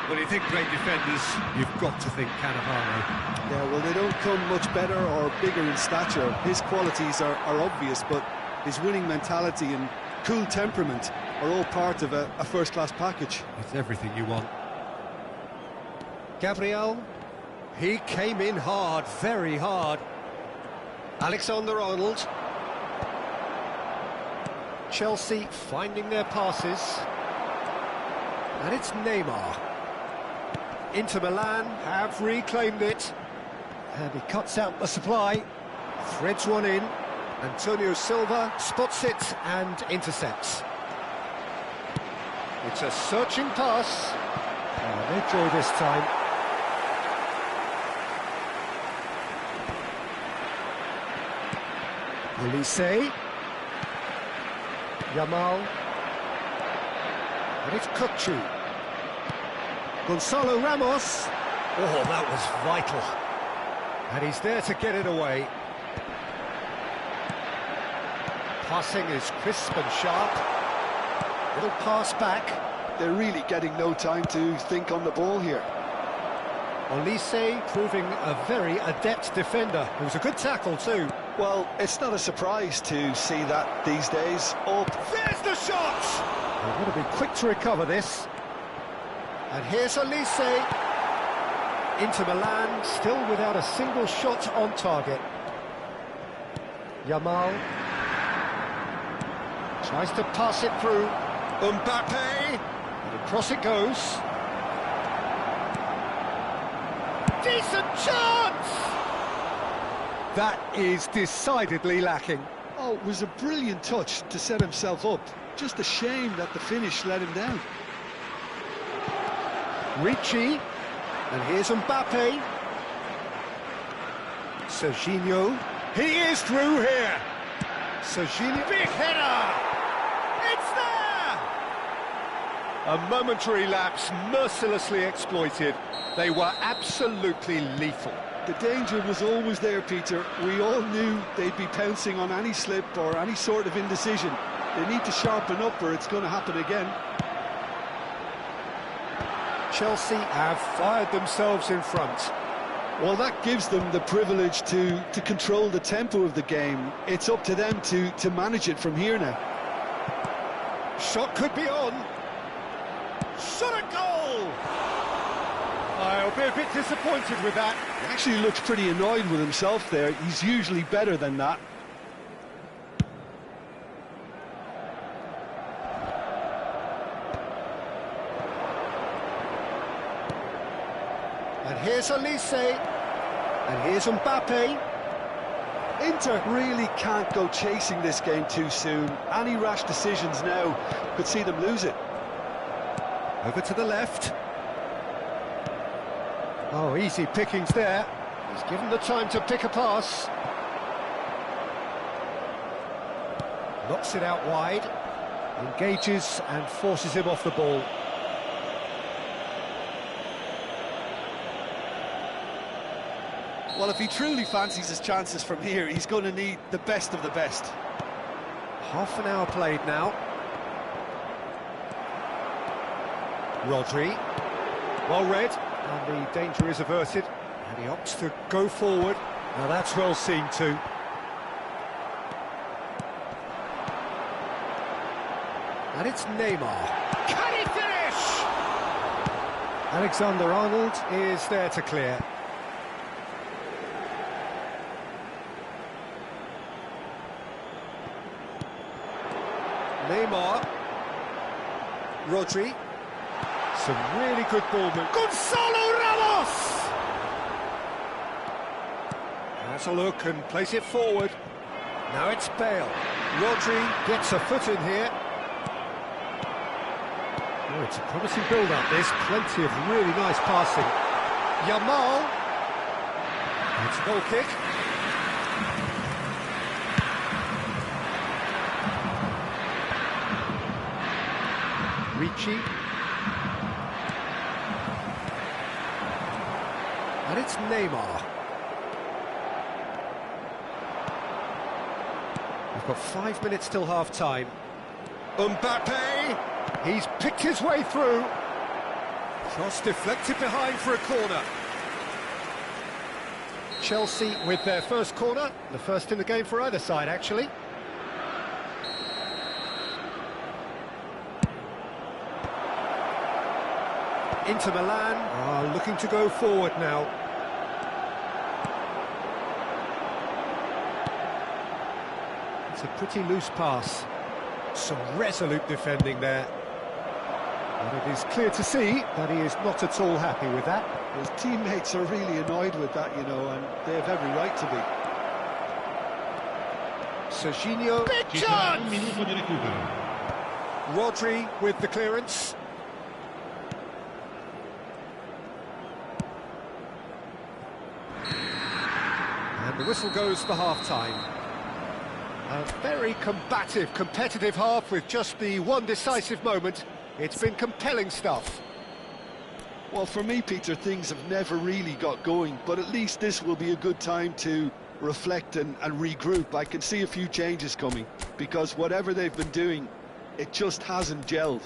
Well, you think great defenders, you've got to think Cannavaro. Yeah, well, they don't come much better or bigger in stature. His qualities are obvious, but his winning mentality and cool temperament are all part of a first-class package. It's everything you want. Gabriel, he came in hard, very hard. Alexander-Arnold. Chelsea finding their passes. And it's Neymar. Inter Milan have reclaimed it. And he cuts out the supply. Threads one in. Antonio Silva spots it and intercepts. It's a searching pass. Oh, they draw this time. Ulisse. Yamal. And it's Kutchu. Gonzalo Ramos. Oh, that was vital. And he's there to get it away. Passing is crisp and sharp. Little pass back. They're really getting no time to think on the ball here. Ulisse proving a very adept defender. It was a good tackle too. Well, it's not a surprise to see that these days. Oh, there's the shot! They've got to be quick to recover this. And here's Ulisse. Inter Milan still without a single shot on target. Yamal tries to pass it through. Mbappe, and across it goes. Decent chance! That is decidedly lacking. Oh, it was a brilliant touch to set himself up. Just a shame that the finish let him down. Ricci, and here's Mbappe. Serginho, he is through here. Serginho, big header! It's there! A momentary lapse mercilessly exploited. They were absolutely lethal. The danger was always there, Peter. We all knew they'd be pouncing on any slip or any sort of indecision. They need to sharpen up or it's going to happen again. Chelsea have fired themselves in front. Well, that gives them the privilege to control the tempo of the game. It's up to them to manage it from here now. Shot could be on. Shot a goal! I'll be a bit disappointed with that. He actually looks pretty annoyed with himself there. He's usually better than that. And here's Ulisse. And here's Mbappe. Inter really can't go chasing this game too soon. Any rash decisions now could see them lose it. Over to the left. Oh, easy pickings there. He's given the time to pick a pass. Knocks it out wide. Engages and forces him off the ball. Well, if he truly fancies his chances from here, he's going to need the best of the best. Half an hour played now. Rodri. Well read. And the danger is averted, and he opts to go forward. Now that's well seen too. And it's Neymar. Can he finish? Alexander-Arnold is there to clear. Neymar. Rodri. Some really good ball movement. Gonzalo Ramos! Has a look and plays it forward. Now it's Bale. Rodri gets a foot in here. Oh, it's a promising build-up, this. Plenty of really nice passing. Yamal. It's a goal kick. Ricci. And it's Neymar. We've got 5 minutes till half-time. Mbappe! He's picked his way through. Cross deflected behind for a corner. Chelsea with their first corner. The first in the game for either side, actually. Inter Milan are looking to go forward now. It's a pretty loose pass. Some resolute defending there. But it is clear to see that he is not at all happy with that. His teammates are really annoyed with that, you know, and they have every right to be. Serginho. Big chance! Rodri with the clearance. And the whistle goes for half-time. A very combative, competitive half with just the one decisive moment. It's been compelling stuff. Well, for me, Peter, things have never really got going, but at least this will be a good time to reflect and regroup. I can see a few changes coming, because whatever they've been doing, it just hasn't gelled.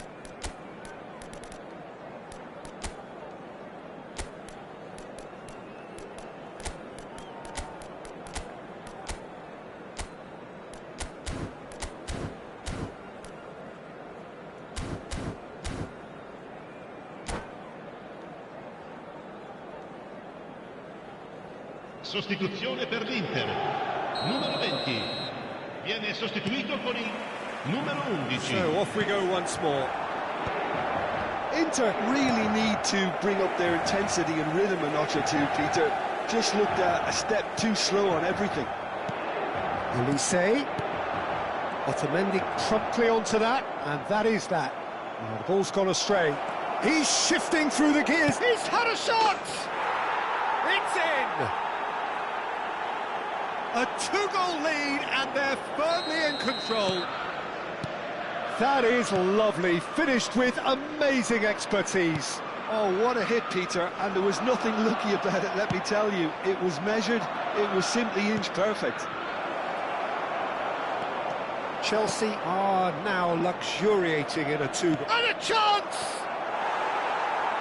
Sostituzione per l'Inter. Numero 20. Viene sostituito con il numero 11. So off we go once more. Inter really need to bring up their intensity and rhythm a notch or two, Peter. Just looked a step too slow on everything. Elise. Otamendi promptly onto that, and that is that. Oh, the ball's gone astray. He's shifting through the gears. He's had a shot! It's in! A two-goal lead, and they're firmly in control. That is lovely, finished with amazing expertise. Oh, what a hit, Peter, and there was nothing lucky about it, let me tell you. It was measured, it was simply inch perfect. Chelsea are now luxuriating in a two-goal. And a chance!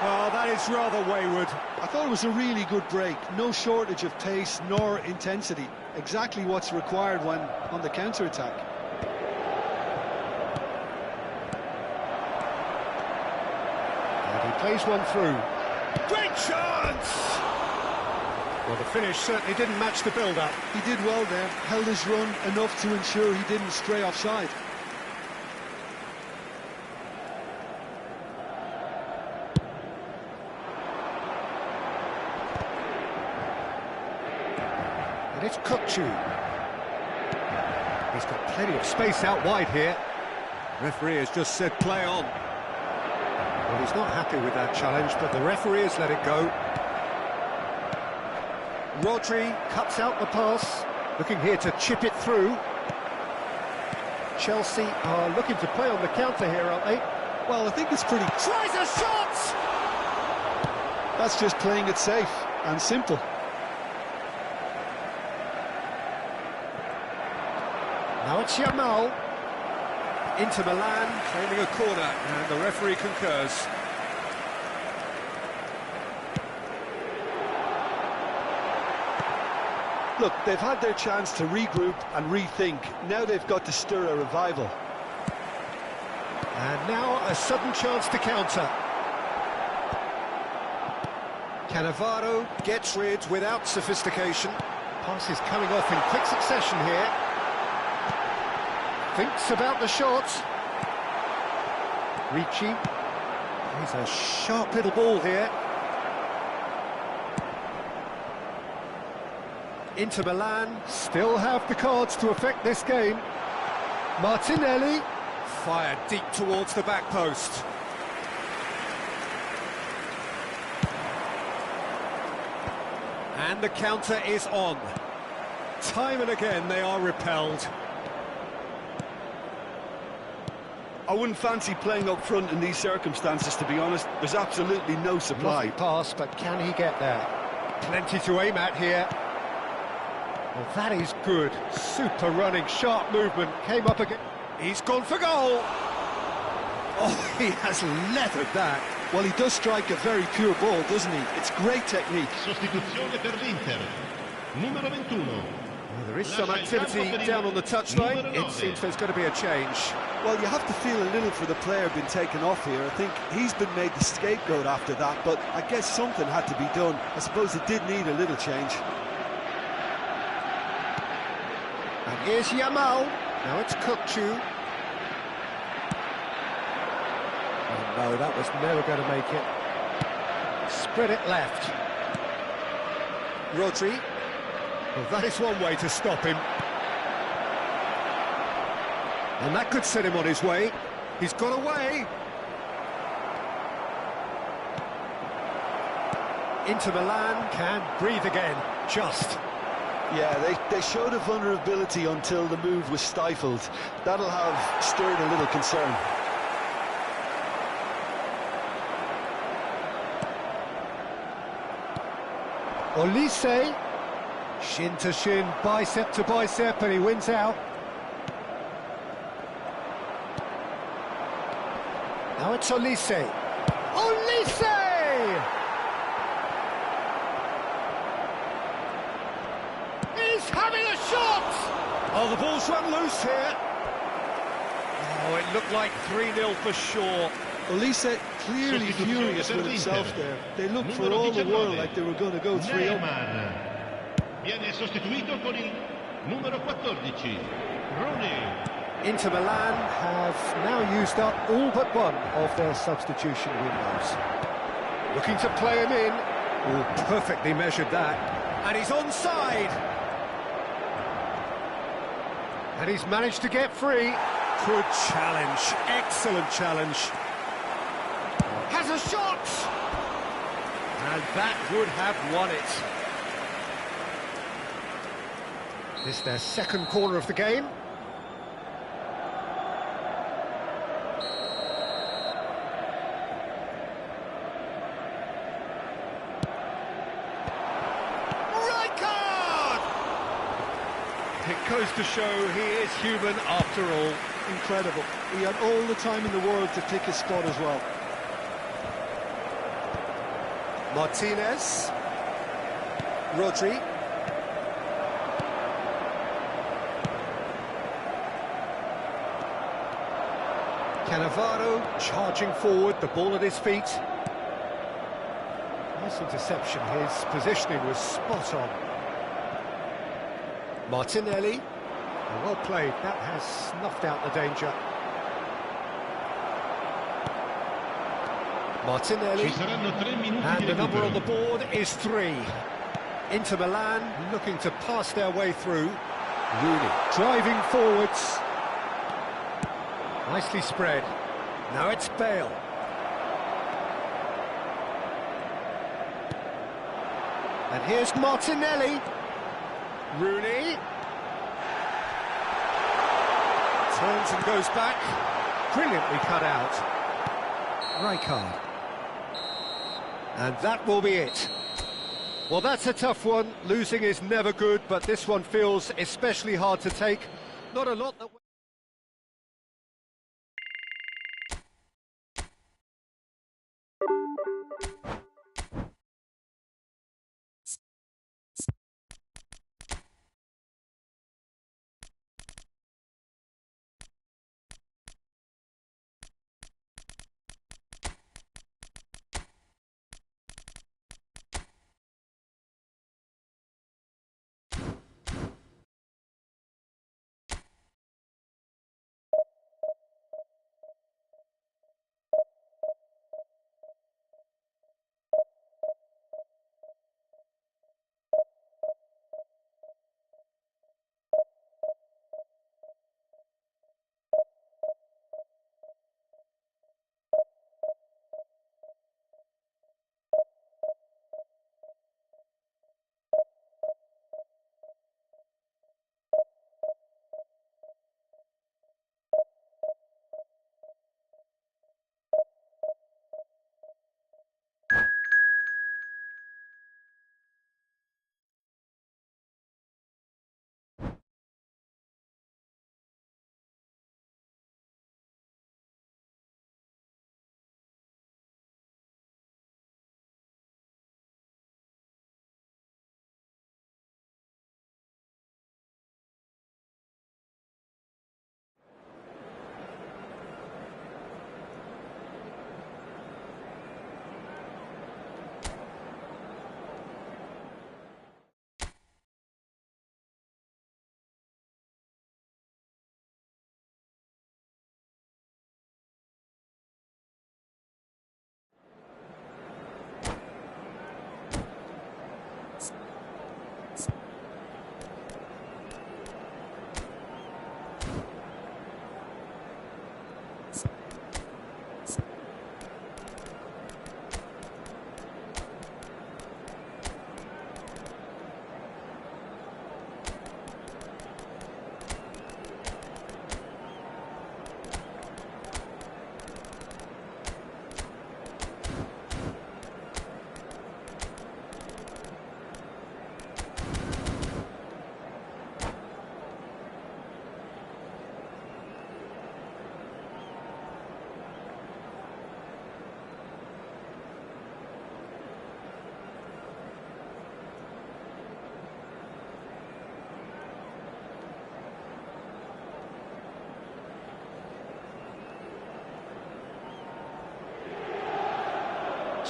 Well, that is rather wayward. I thought it was a really good break. No shortage of pace nor intensity. Exactly what's required when on the counter-attack. And he plays one through. Great chance! Well, the finish certainly didn't match the build-up. He did well there, held his run enough to ensure he didn't stray offside. And it's Kukçu. He's got plenty of space out wide here. The referee has just said play on. Well, he's not happy with that challenge, but the referee has let it go. Rodri cuts out the pass, looking here to chip it through. Chelsea are looking to play on the counter here, aren't they? Well, I think it's pretty... Tries a shot! That's just playing it safe and simple. Now it's Yamal. Inter Milan claiming a corner, and the referee concurs. Look, they've had their chance to regroup and rethink. Now they've got to stir a revival. And now a sudden chance to counter. Cannavaro gets rid without sophistication. Passes coming off in quick succession here. Thinks about the shot. Ricci. He's a sharp little ball here. Inter Milan still have the cards to affect this game. Martinelli fired deep towards the back post. And the counter is on. Time and again they are repelled. I wouldn't fancy playing up front in these circumstances, to be honest. There's absolutely no supply. Lovely pass, but can he get there? Plenty to aim at here. Well, that is good. Super running, sharp movement. Came up again. He's gone for goal. Oh, he has leathered that. Well, he does strike a very pure ball, doesn't he? It's great technique. Sostituzione per l'Inter. Numero 21. Well, there is some activity down on the touchline. It seems there's going to be a change. Well, you have to feel a little for the player being taken off here. I think he's been made the scapegoat after that, but I guess something had to be done. I suppose it did need a little change. And here's Yamal. Now it's Kukçu. Oh no, that was never going to make it. Spread it left. Rodri. Well, that is one way to stop him. And that could set him on his way. He's got away. Inter Milan can breathe again. Just. Yeah, they showed a vulnerability until the move was stifled. That'll have stirred a little concern. Olise. Shin to shin, bicep to bicep, and he wins out. Now it's Olise. Olise! He's having a shot! Oh, the ball's run loose here. Oh, it looked like 3-0 for sure. Olise clearly furious with himself there. They looked for all the world like they were going to go 3-0. Viene sostituito con il numero 14, Rooney. Inter Milan have now used up all but one of their substitution windows. Looking to play him in. Oh, perfectly measured that. And he's onside. And he's managed to get free. Good challenge. Excellent challenge. Has a shot. And that would have won it. This is their second corner of the game. Ryger! It goes to show he is human after all. Incredible. He had all the time in the world to pick his spot as well. Martinez. Rodri. Cannavaro charging forward, the ball at his feet. Nice interception, his positioning was spot on. Martinelli, well played, that has snuffed out the danger. Martinelli, and the number on the board is 3. Inter Milan looking to pass their way through. Rooney driving forwards. Nicely spread. Now it's Bale. And here's Martinelli. Rooney. Turns and goes back. Brilliantly cut out. Rijkaard. And that will be it. Well, that's a tough one. Losing is never good, but this one feels especially hard to take. Not a lot that...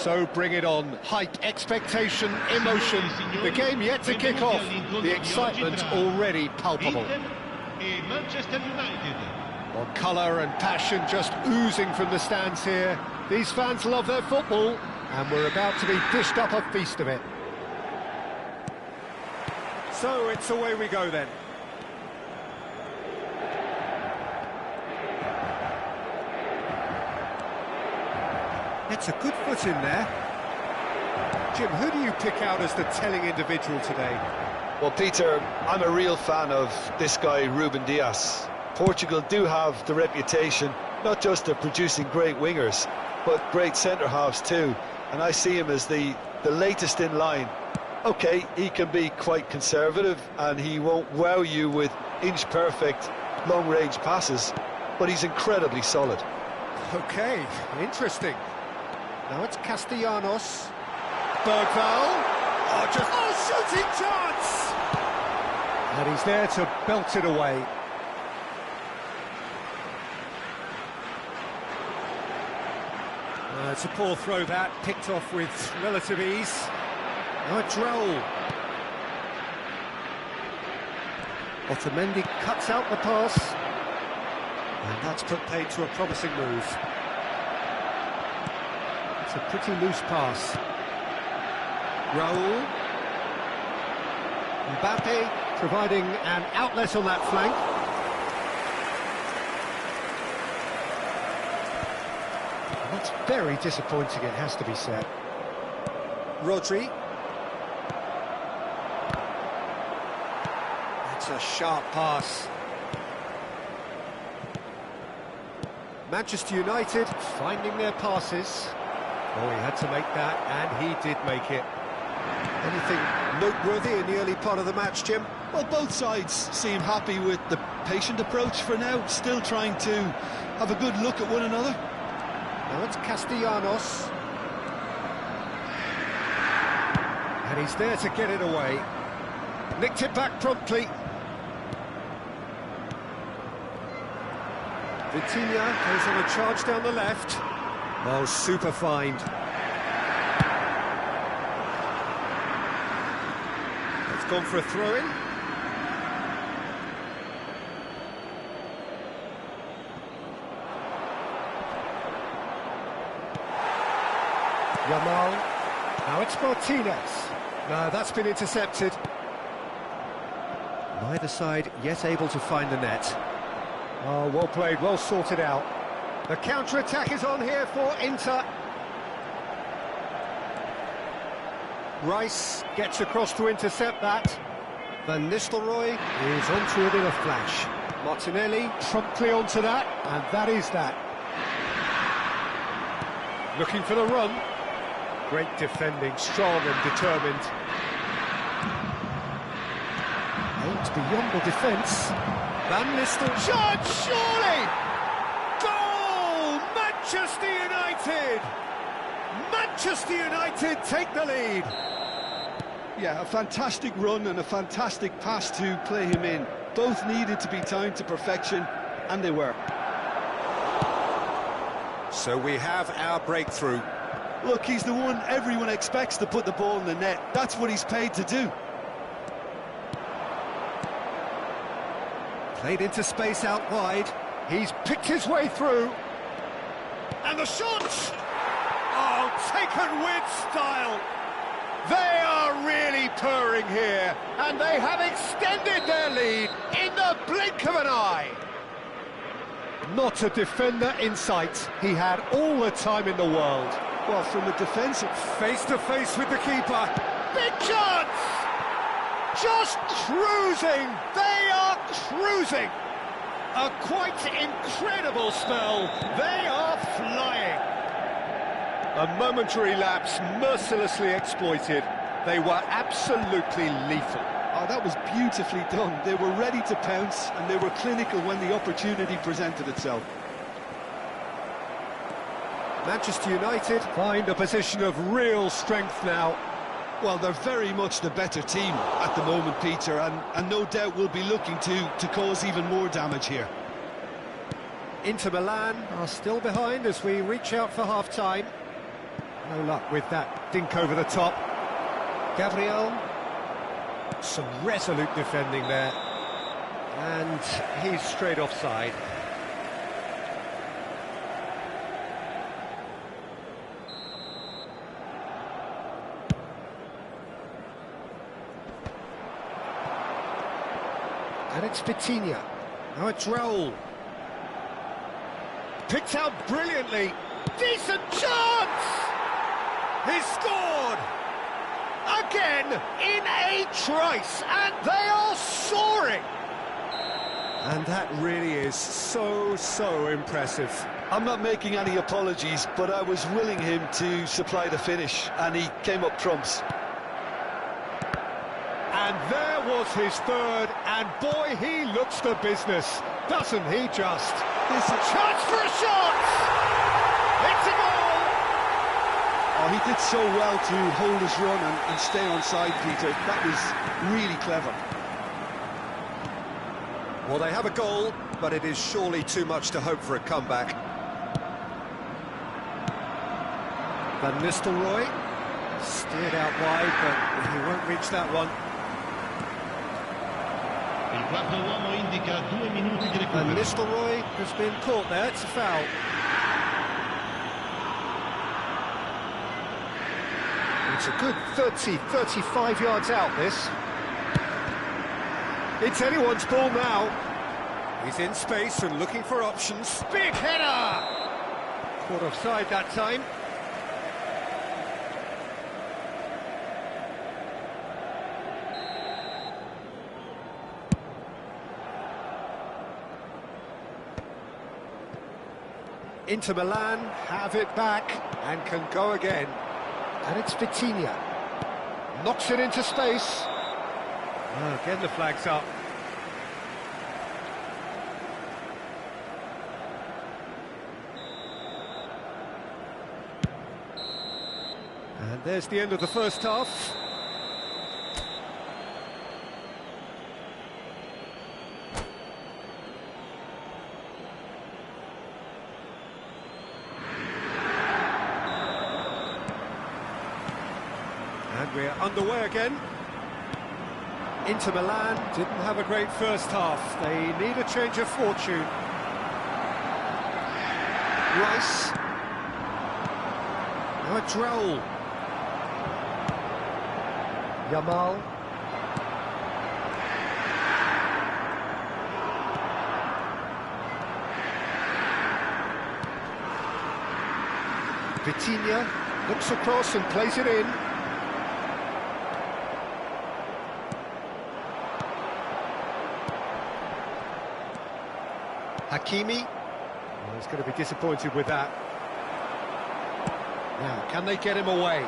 So bring it on. Hype, expectation, emotion. The game yet to kick off. The excitement already palpable. Inter e Manchester United. Well, colour and passion just oozing from the stands here. These fans love their football, and we're about to be dished up a feast of it. So it's away we go then. It's a good foot in there. Jim, who do you pick out as the telling individual today? Well, Peter, I'm a real fan of this guy, Ruben Dias. Portugal do have the reputation, not just of producing great wingers, but great centre-halves too. And I see him as the latest in line. OK, he can be quite conservative, and he won't wow you with inch-perfect long-range passes, but he's incredibly solid. OK, interesting. Now it's Castellanos. Bergvall. Shooting chance! And he's there to belt it away. It's a poor throw that, picked off with relative ease. Now it's Raul. Otamendi cuts out the pass. And that's put paid to a promising move. It's a pretty loose pass. Raul. Mbappe providing an outlet on that flank. And that's very disappointing, it has to be said. Rodri. That's a sharp pass. Manchester United finding their passes. Oh, he had to make that, and he did make it. Anything noteworthy in the early part of the match, Jim? Well, both sides seem happy with the patient approach for now, still trying to have a good look at one another. Now it's Castellanos. And he's there to get it away. Nicked it back promptly. Vitinha goes on a charge down the left. Oh, super find. It's gone for a throw-in. Yamal. Now it's Martinez. No, that's been intercepted. Neither side yet able to find the net. Oh, well played, well sorted out. The counter-attack is on here for Inter. Rice gets across to intercept that. Van Nistelrooy is onto it in a flash. Martinelli promptly onto that, and that is that. Looking for the run. Great defending, strong and determined. Aimed beyond the defence. Van Nistelrooy, shot, surely! Goal! Manchester United! Manchester United take the lead. Yeah, a fantastic run and a fantastic pass to play him in. Both needed to be timed to perfection, and they were. So we have our breakthrough. Look, he's the one everyone expects to put the ball in the net. That's what he's paid to do. Played into space out wide. He's picked his way through. And the shot! Oh, taken with style. They are really purring here, and they have extended their lead in the blink of an eye. Not a defender in sight. He had all the time in the world. Well, from a defensive... Face-to-face with the keeper. Big chance! Just cruising. They are cruising. A quite incredible spell. They are flying. A momentary lapse mercilessly exploited. They were absolutely lethal. Oh, that was beautifully done. They were ready to pounce, and they were clinical when the opportunity presented itself. Manchester United find a position of real strength now. Well, they're very much the better team at the moment, Peter, and no doubt will be looking to cause even more damage here. Inter Milan are still behind as we reach out for half-time. No luck with that dink over the top. Gabriel. Some resolute defending there. And he's straight offside. And it's Vitinha. Now it's Raul. Picked out brilliantly. Decent chance! He's scored! Again, in a trice, and they are soaring! And that really is so impressive. I'm not making any apologies, but I was willing him to supply the finish, and he came up trumps. And there was his third, and boy, he looks the business, doesn't he just? There's a chance for a shot! It's a goal! Oh, he did so well to hold his run and stay on side, Peter. That was really clever. Well, they have a goal, but it is surely too much to hope for a comeback. Van Nistelrooy steered out wide, but he won't reach that one. Il quarto uomo indica 2 minuti di Van recupero. Nistelrooy has been caught there, it's a foul. It's a good 35 yards out, this. It's anyone's ball now. He's in space and looking for options. Big header! Caught offside that time. Inter Milan have it back and can go again. And it's Vitinha. Knocks it into space. Oh, again the flag's up. And there's the end of the first half. And we're underway again. Inter Milan didn't have a great first half. They need a change of fortune. Rice. Now it's Raul. Yamal. Vitinha looks across and plays it in. Hakimi. Well, he's going to be disappointed with that. Now, can they get him away?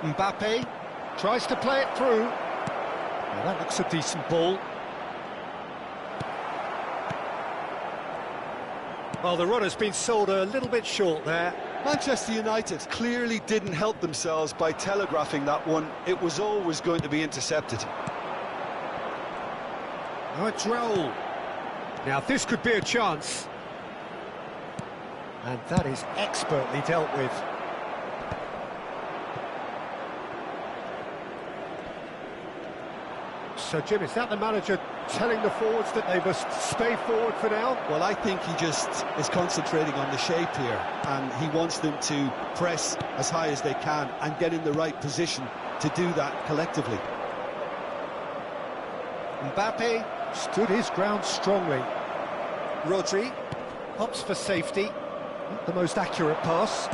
Mbappe tries to play it through. Well, that looks a decent ball. Well, the runner's been sold a little bit short there. Manchester United clearly didn't help themselves by telegraphing that one. It was always going to be intercepted. Now it's Raul. Now this could be a chance. And that is expertly dealt with. So, Jim, is that the manager telling the forwards that they must stay forward for now? Well, I think he just is concentrating on the shape here, and he wants them to press as high as they can and get in the right position to do that collectively. Mbappe stood his ground strongly. Rodri hops for safety. Not the most accurate pass.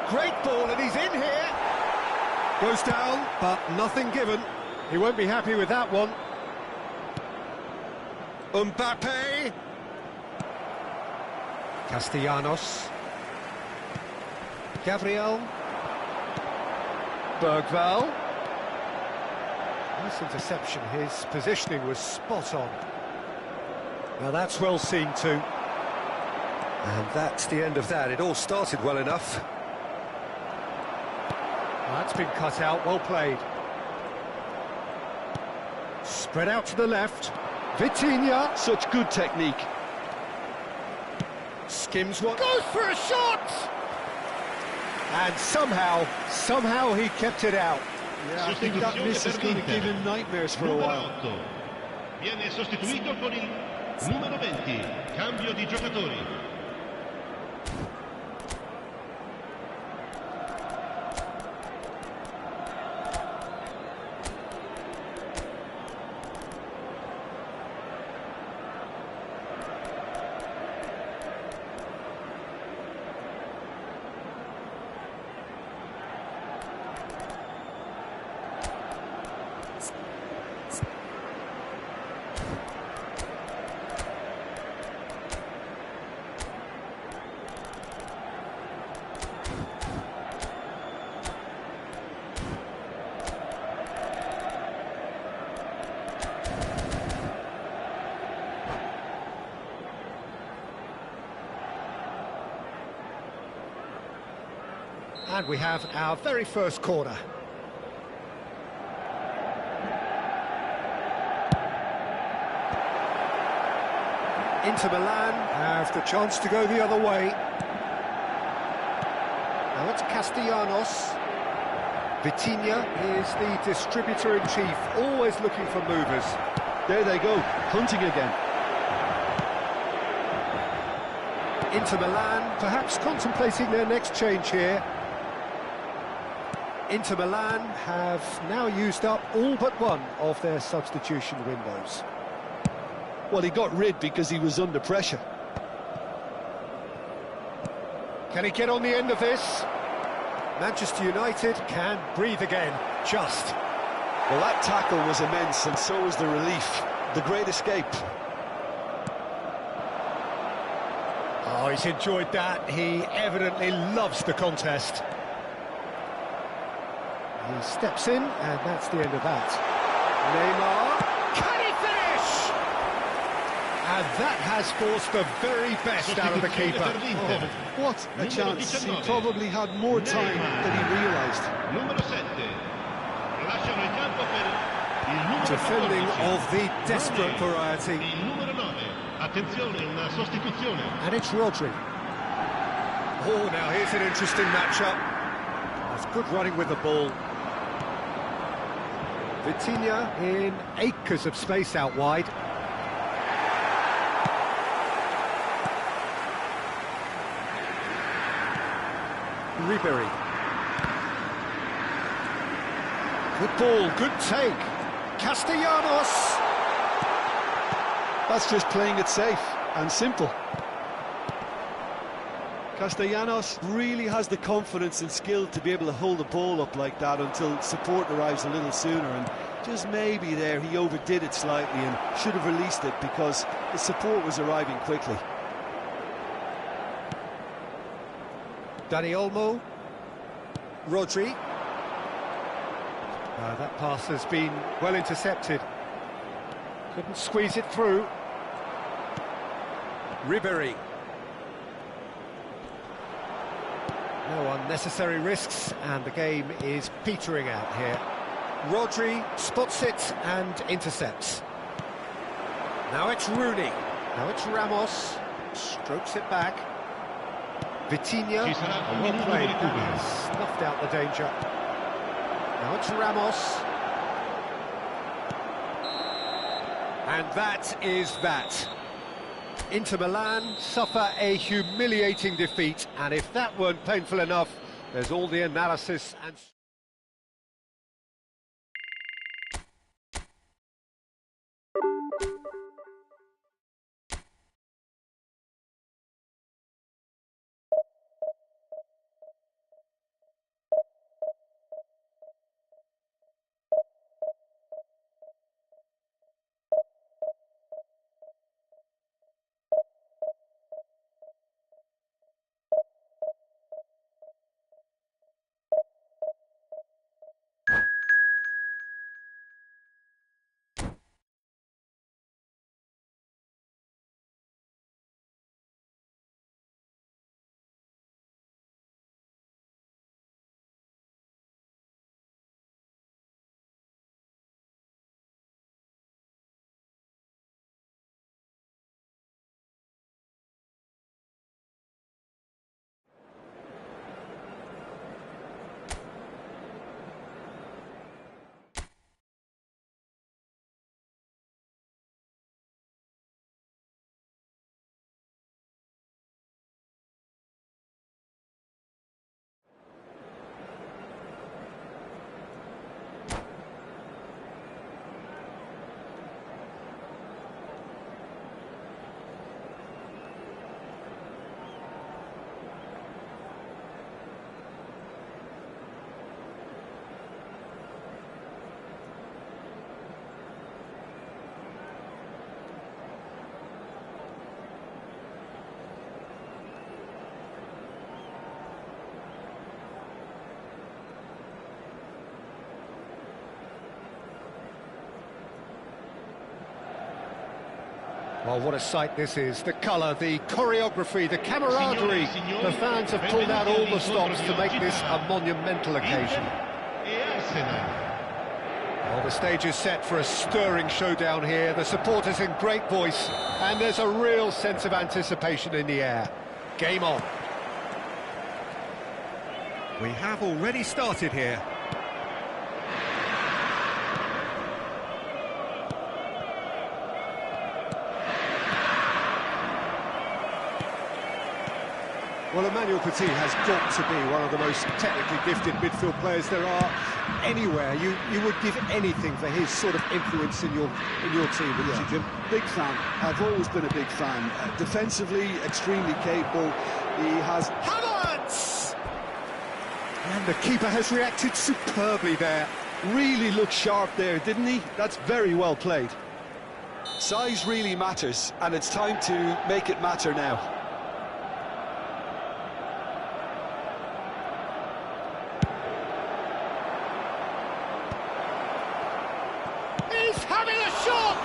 Great ball, and he's in here. Goes down, but nothing given. He won't be happy with that one. Mbappe. Castellanos. Gabriel. Bergvall. Nice interception. His positioning was spot on. Now that's well seen too. And that's the end of that. It all started well enough. Well, that's been cut out. Well played. Spread out to the left. Vitinha. Such good technique. skims one. Goes for a shot! And somehow he kept it out. Yeah, I think that miss is going to give him nightmares for a while. Viene sostituito con il numero 20. Cambio di giocatori. And we have our very first corner. Inter Milan have the chance to go the other way. Now it's Castellanos. Vitinha is the distributor-in-chief, always looking for movers. There they go, hunting again. Inter Milan perhaps contemplating their next change here. Inter Milan have now used up all but one of their substitution windows. Well, he got rid because he was under pressure. Can he get on the end of this? Manchester United can breathe again, just. Well, that tackle was immense, and so was the relief. The great escape. Oh, he's enjoyed that. He evidently loves the contest. He steps in, and that's the end of that. Neymar, can he finish? And that has forced the very best out of the keeper. Oh, what a chance. He probably had more time than he realised. Numero 7. Lasciano il campo per il numero Defending 14. of the desperate variety. Il numero 9. Attenzione, una sostituzione. And it's Rodri. Oh, now here's an interesting matchup. That's good running with the ball. Vitinha in acres of space out wide. Ribery. Good ball, good take. Castellanos. That's just playing it safe and simple. Castellanos really has the confidence and skill to be able to hold the ball up like that until support arrives a little sooner, and just maybe there he overdid it slightly and should have released it because the support was arriving quickly. Dani Olmo. Rodri. That pass has been well intercepted. Couldn't squeeze it through. Ribery. No unnecessary risks, and the game is petering out here. Rodri spots it and intercepts. Now it's Rooney. Now it's Ramos. Strokes it back. Vitinha. Well played. Has snuffed out the danger. Now it's Ramos. And that is that. Inter Milan suffer a humiliating defeat, and if that weren't painful enough, there's all the analysis and... Well, what a sight this is. The colour, the choreography, the camaraderie. The fans have pulled out all the stops to make this a monumental occasion. Well, the stage is set for a stirring showdown here. The supporters in great voice, and there's a real sense of anticipation in the air. Game on. We have already started here. Well, Emmanuel Petit has got to be one of the most technically gifted midfield players there are anywhere. You would give anything for his sort of influence in your team, wouldn't you, Jim? Big fan. I've always been a big fan. Defensively, extremely capable. He has... Havertz! And the keeper has reacted superbly there. Really looked sharp there, didn't he? That's very well played. Size really matters, and it's time to make it matter now. Having a shot!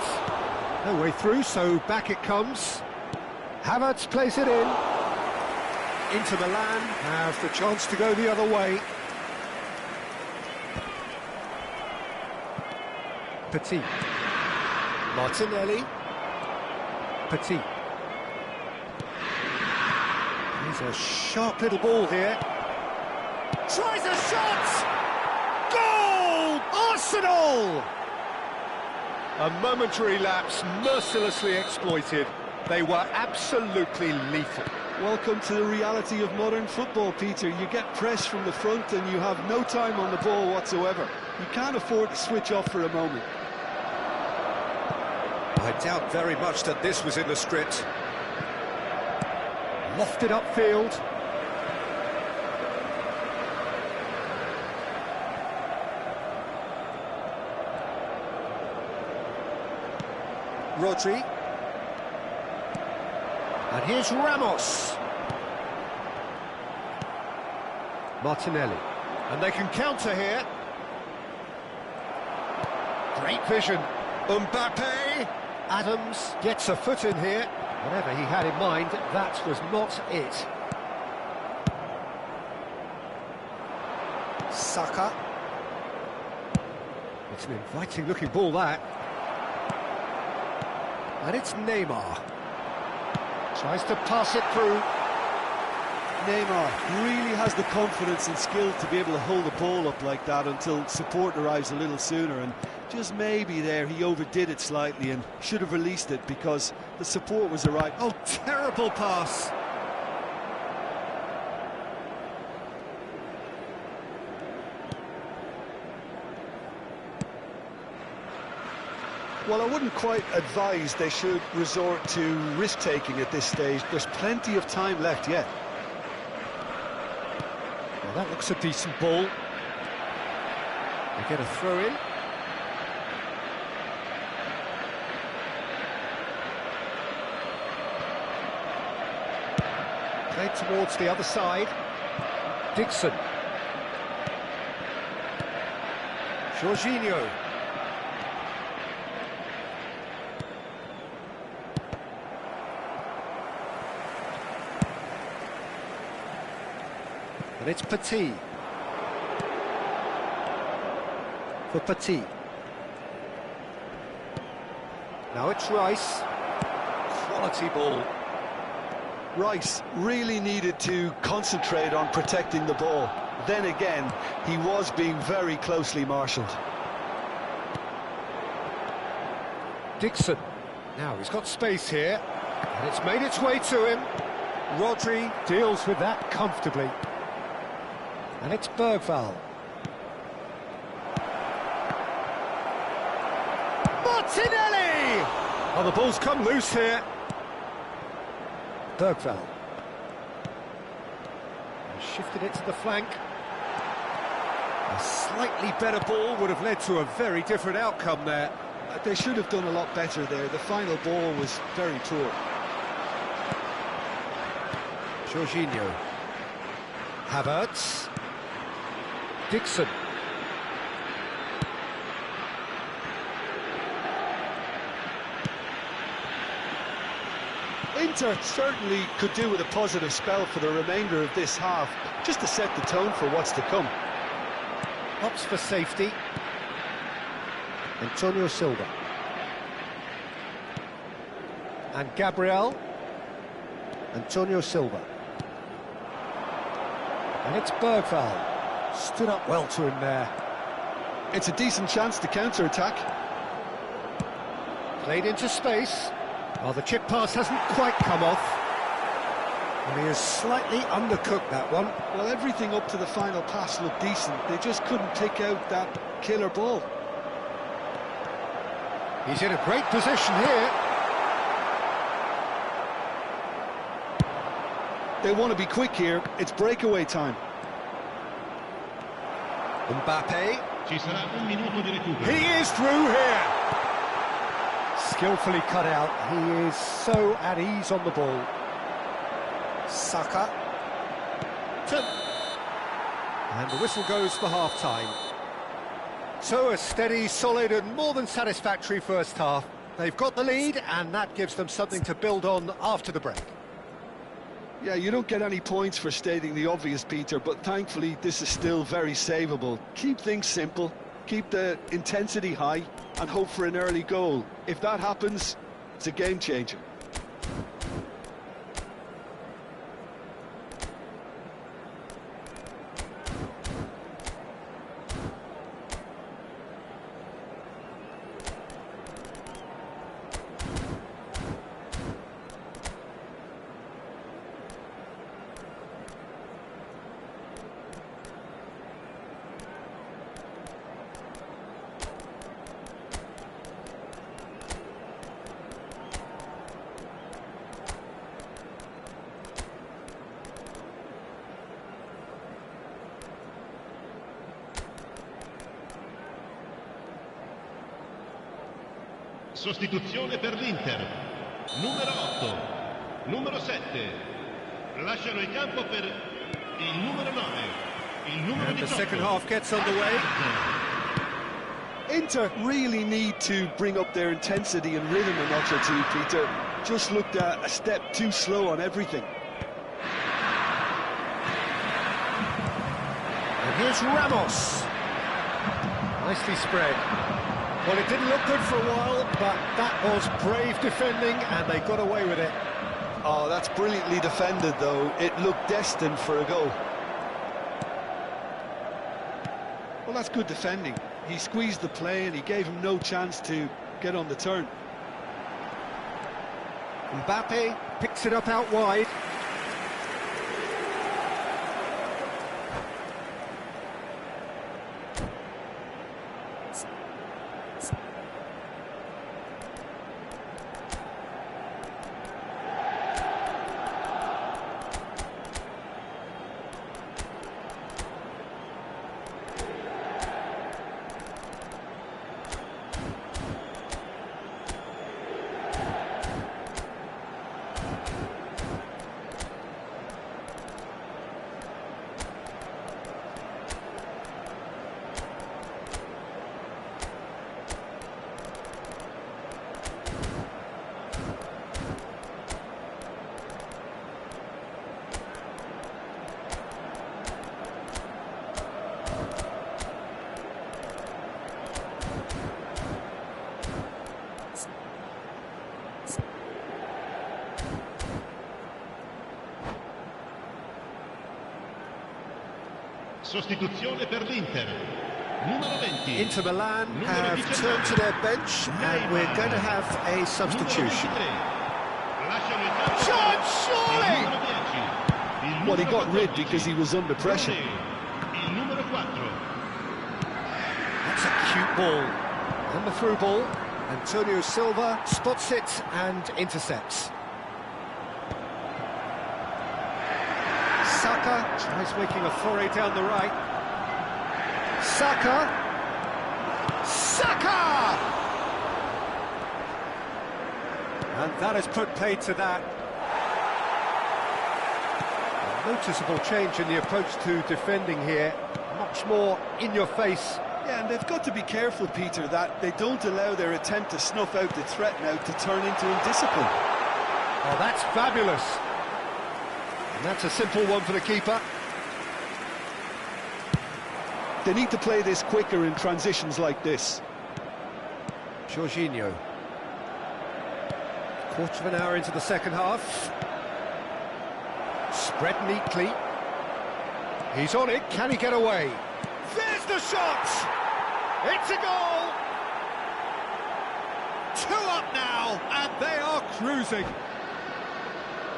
No way through, so back it comes. Havertz plays it in. Into Milan, has the chance to go the other way. Petit. Martinelli. Petit. He's a sharp little ball here. Tries a shot! Goal! Arsenal! A momentary lapse, mercilessly exploited. They were absolutely lethal. Welcome to the reality of modern football, Peter. You get press from the front and you have no time on the ball whatsoever. You can't afford to switch off for a moment. I doubt very much that this was in the script. Lofted upfield. Rodri. And here's Ramos. Martinelli. And they can counter here. Great vision. Mbappe. Adams gets a foot in here. Whatever he had in mind, that was not it. Saka. It's an inviting looking ball, that. And it's Neymar. Tries to pass it through. Neymar really has the confidence and skill to be able to hold the ball up like that until support arrives a little sooner, and just maybe there he overdid it slightly and should have released it because the support was arriving. Oh, terrible pass. Well, I wouldn't quite advise they should resort to risk-taking at this stage. There's plenty of time left yet. Well, that looks a decent ball. They get a throw in. Played towards the other side. Dixon. Jorginho. And it's Petit. For Petit. Now it's Rice. Quality ball. Rice really needed to concentrate on protecting the ball. Then again, he was being very closely marshalled. Dixon. Now he's got space here. And it's made its way to him. Rodri deals with that comfortably. And it's Bergvall. Martinelli! Oh, the ball's come loose here. Bergvall. Shifted it to the flank. A slightly better ball would have led to a very different outcome there. They should have done a lot better there. The final ball was very poor. Jorginho. Havertz. Dixon. Inter certainly could do with a positive spell for the remainder of this half, just to set the tone for what's to come. Opts for safety. Antonio Silva. And Gabriel. Antonio Silva. And it's Bergvall. Stood up well to him there. It's a decent chance to counter-attack. Played into space. Well, the chip pass hasn't quite come off. And he has slightly undercooked that one. Well, everything up to the final pass looked decent. They just couldn't pick out that killer ball. He's in a great position here. They want to be quick here. It's breakaway time. Mbappe. Ci sarà un minuto di recupero. He is through here. Skillfully cut out. He is so at ease on the ball. Saka. And the whistle goes for half-time. So a steady, solid and more than satisfactory first half. They've got the lead and that gives them something to build on after the break. Yeah, you don't get any points for stating the obvious, Peter, but thankfully this is still very savable. Keep things simple, keep the intensity high and hope for an early goal. If that happens, it's a game changer. Sostituzione per l'Inter. Numero 8, numero 7. Lasciano il campo per il numero 9, il numero 18. And the second half gets underway. Inter really need to bring up their intensity and rhythm a notch or two, Peter. Just looked a step too slow on everything. And here's Ramos. Nicely spread. Well, it didn't look good for a while, but that was brave defending, and they got away with it. Oh, that's brilliantly defended, though. It looked destined for a goal. Well, that's good defending. He squeezed the play, and he gave him no chance to get on the turn. Mbappe picks it up out wide. Sostituzione per l'Inter. Numero 20. Inter Milan have turned to their bench and we're going to have a substitution. Shot, surely! Well, he got rid because he was under pressure. Il numero 4. That's a cute ball. And the through ball. Antonio Silva spots it and intercepts. Saka tries making a foray down the right. Saka! And that has put paid to that. A noticeable change in the approach to defending here. Much more in your face. Yeah, and they've got to be careful, Peter, that they don't allow their attempt to snuff out the threat now to turn into indiscipline. Oh, that's fabulous. And that's a simple one for the keeper. They need to play this quicker in transitions like this. Jorginho. Quarter of an hour into the second half. Spread neatly. He's on it, can he get away? There's the shot! It's a goal! 2 up now, and they are cruising.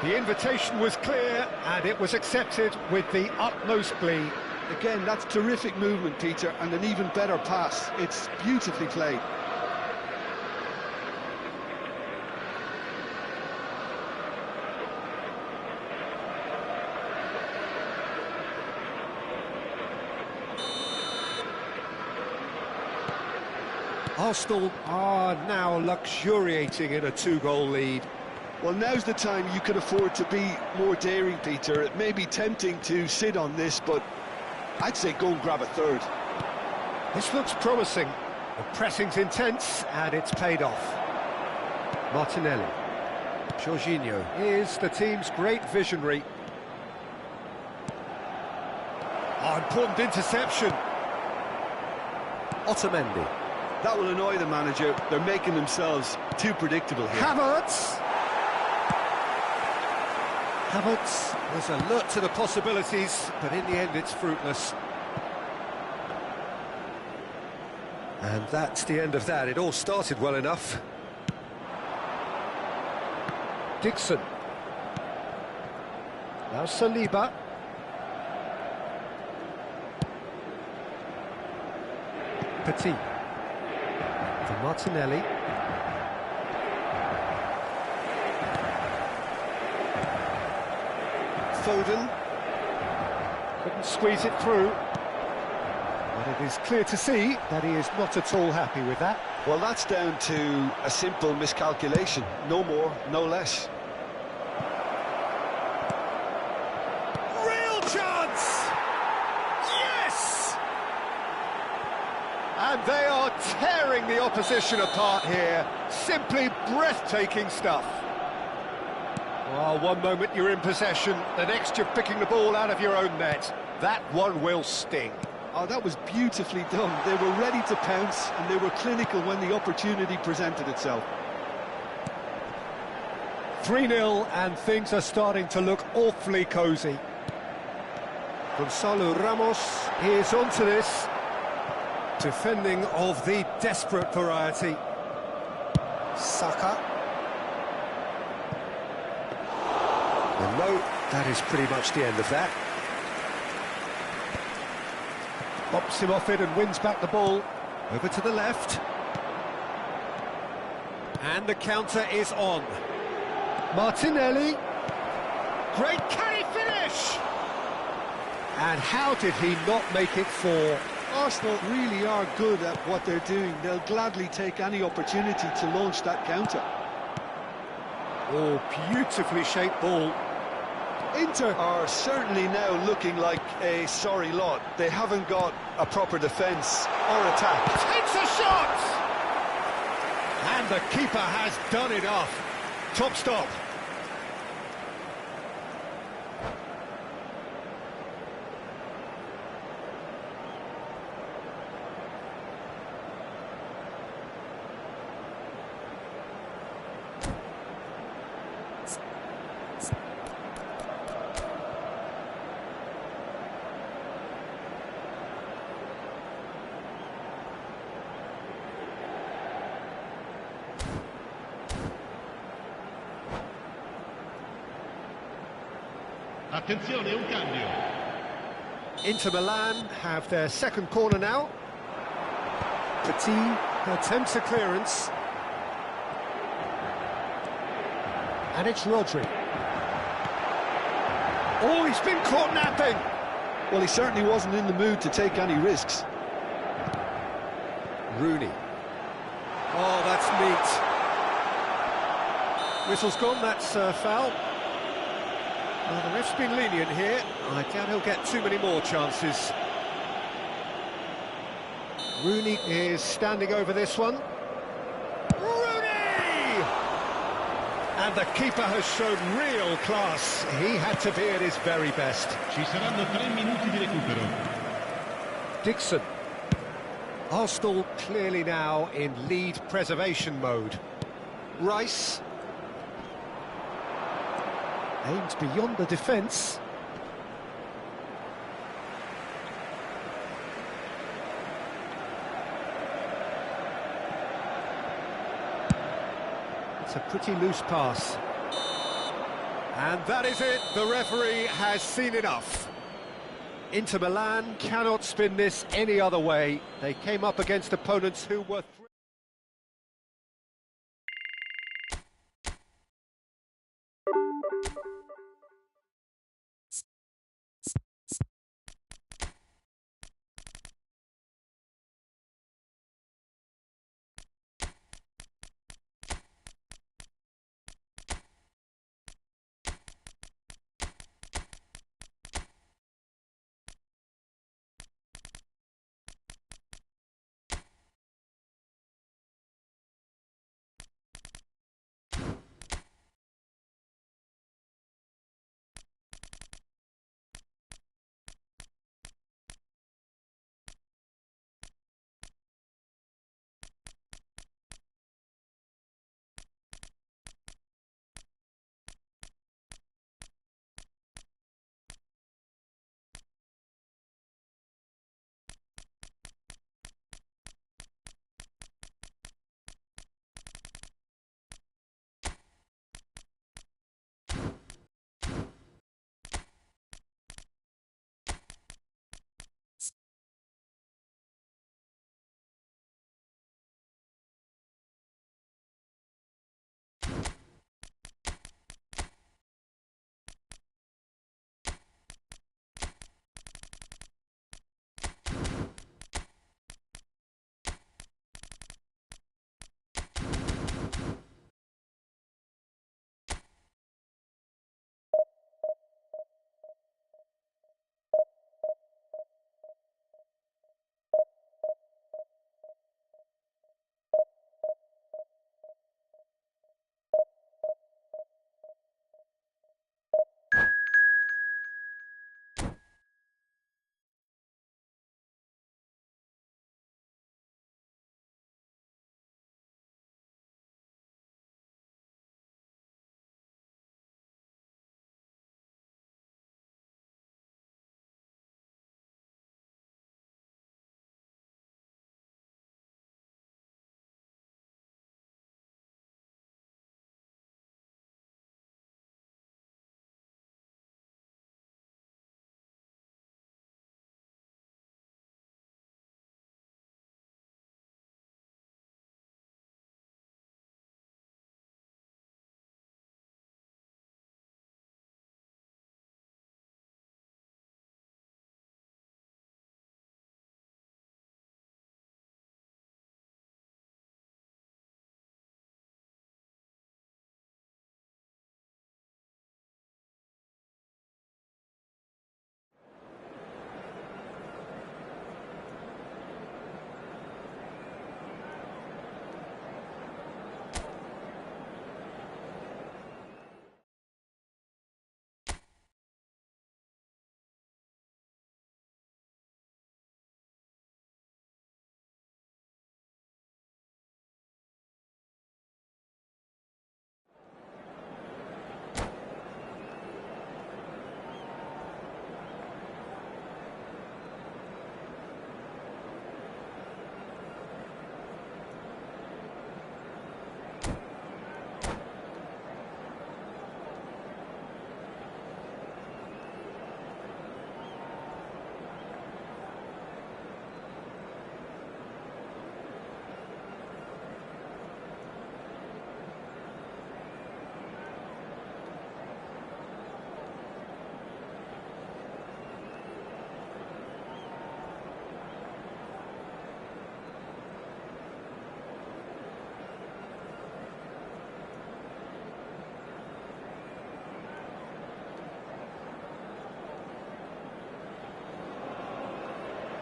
The invitation was clear, and it was accepted with the utmost glee. Again, that's terrific movement, Peter, and an even better pass. It's beautifully played. Arsenal are now luxuriating in a 2-goal lead. Well, now's the time you could afford to be more daring, Peter. It may be tempting to sit on this, but I'd say go and grab a third. This looks promising. The pressing's intense, and it's paid off. Martinelli. Jorginho is the team's great visionary. Oh, important interception. Otamendi. That will annoy the manager. They're making themselves too predictable here. Havertz was alert to the possibilities, but in the end it's fruitless. And that's the end of that. It all started well enough. Dixon. Now Saliba. Petit. To Martinelli. Foden. Couldn't squeeze it through. But it is clear to see that he is not at all happy with that. Well, that's down to a simple miscalculation. No more, no less. Real chance! Yes! And they are tearing the opposition apart here. Simply breathtaking stuff. Well, one moment you're in possession, the next you're picking the ball out of your own net. That one will sting. Oh, that was beautifully done. They were ready to pounce, and they were clinical when the opportunity presented itself. 3-0, and things are starting to look awfully cosy. Gonzalo Ramos is onto this. Defending of the desperate variety. Saka. And no, that is pretty much the end of that. Bops him off it and wins back the ball. Over to the left. And the counter is on. Martinelli. Great, can he finish? And how did he not make it 4? Arsenal really are good at what they're doing. They'll gladly take any opportunity to launch that counter. Oh, beautifully shaped ball. Inter are certainly now looking like a sorry lot. They haven't got a proper defence or attack. Takes a shot! And the keeper has done it off. Top stop. Attenzione, un cambio. Inter Milan have their second corner now. Petit attempts a clearance. And it's Rodri. Oh, he's been caught napping. Well, he certainly wasn't in the mood to take any risks. Rooney. Oh, that's neat. Whistle's gone, that's foul. Well, the ref's been lenient here. I doubt he'll get too many more chances. Rooney is standing over this one. Rooney! And the keeper has shown real class. He had to be at his very best. Ci saranno 3 minuti di recupero. Dixon. Arsenal clearly now in lead preservation mode. Rice. Aims beyond the defence. It's a pretty loose pass. And that is it. The referee has seen enough. Inter Milan cannot spin this any other way. They came up against opponents who were...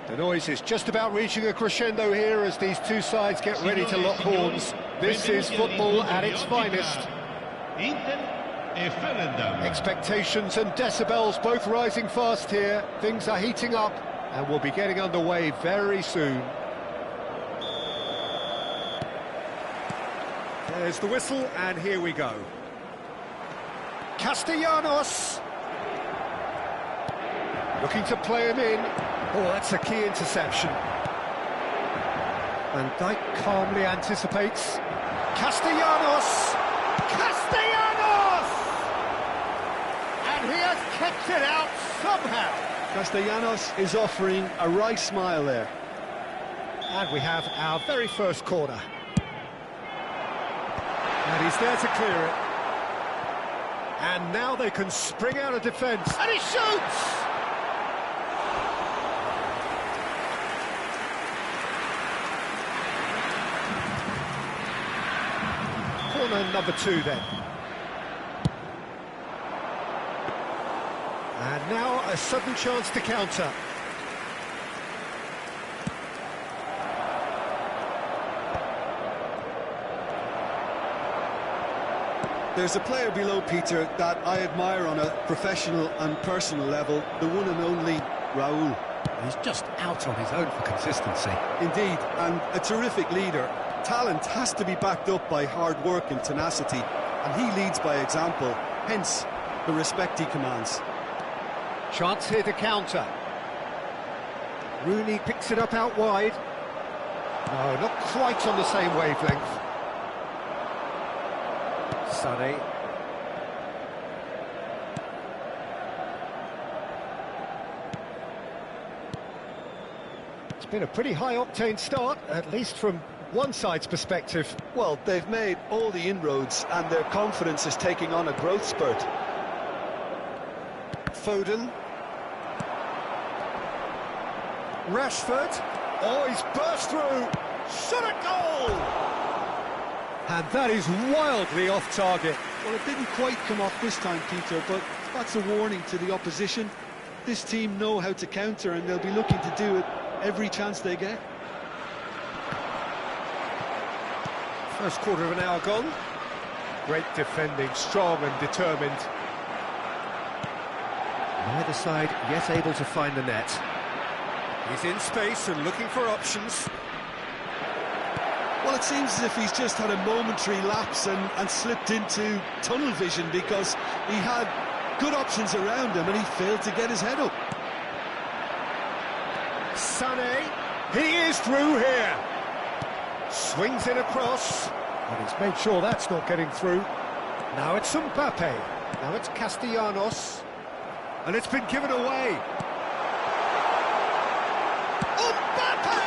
The noise is just about reaching a crescendo here as these two sides get ready to lock horns. This is football at its finest. Inter e Volendam. Expectations and decibels both rising fast here. Things are heating up and we'll be getting underway very soon. There's the whistle and here we go. Castellanos. Looking to play him in. Oh, that's a key interception. Van Dijk calmly anticipates. Castellanos! Castellanos! And he has kept it out somehow. Castellanos is offering a wry smile there. And we have our very first corner. And he's there to clear it. And now they can spring out of defence. And he shoots! Corner number 2 then. And now a sudden chance to counter. There's a player below, Peter, that I admire on a professional and personal level, the one and only Raúl. He's just out on his own for consistency. Indeed, and a terrific leader. Talent has to be backed up by hard work and tenacity, and he leads by example, hence the respect he commands. Chance here to counter. Rooney picks it up out wide. No, not quite on the same wavelength. Sané. It's been a pretty high-octane start, at least from one side's perspective. Well, they've made all the inroads and their confidence is taking on a growth spurt. Foden. Rashford. Oh, he's burst through. Shot a goal! And that is wildly off target. Well, it didn't quite come off this time, Peter, but that's a warning to the opposition. This team know how to counter and they'll be looking to do it every chance they get. First quarter of an hour gone. Great defending, strong and determined. Neither side yet able to find the net. He's in space and looking for options. Well, it seems as if he's just had a momentary lapse and slipped into tunnel vision because he had good options around him and he failed to get his head up. Sané, he is through here. Swings in across, and he's made sure that's not getting through. Now it's Mbappe, now it's Castellanos, and it's been given away. Mbappe!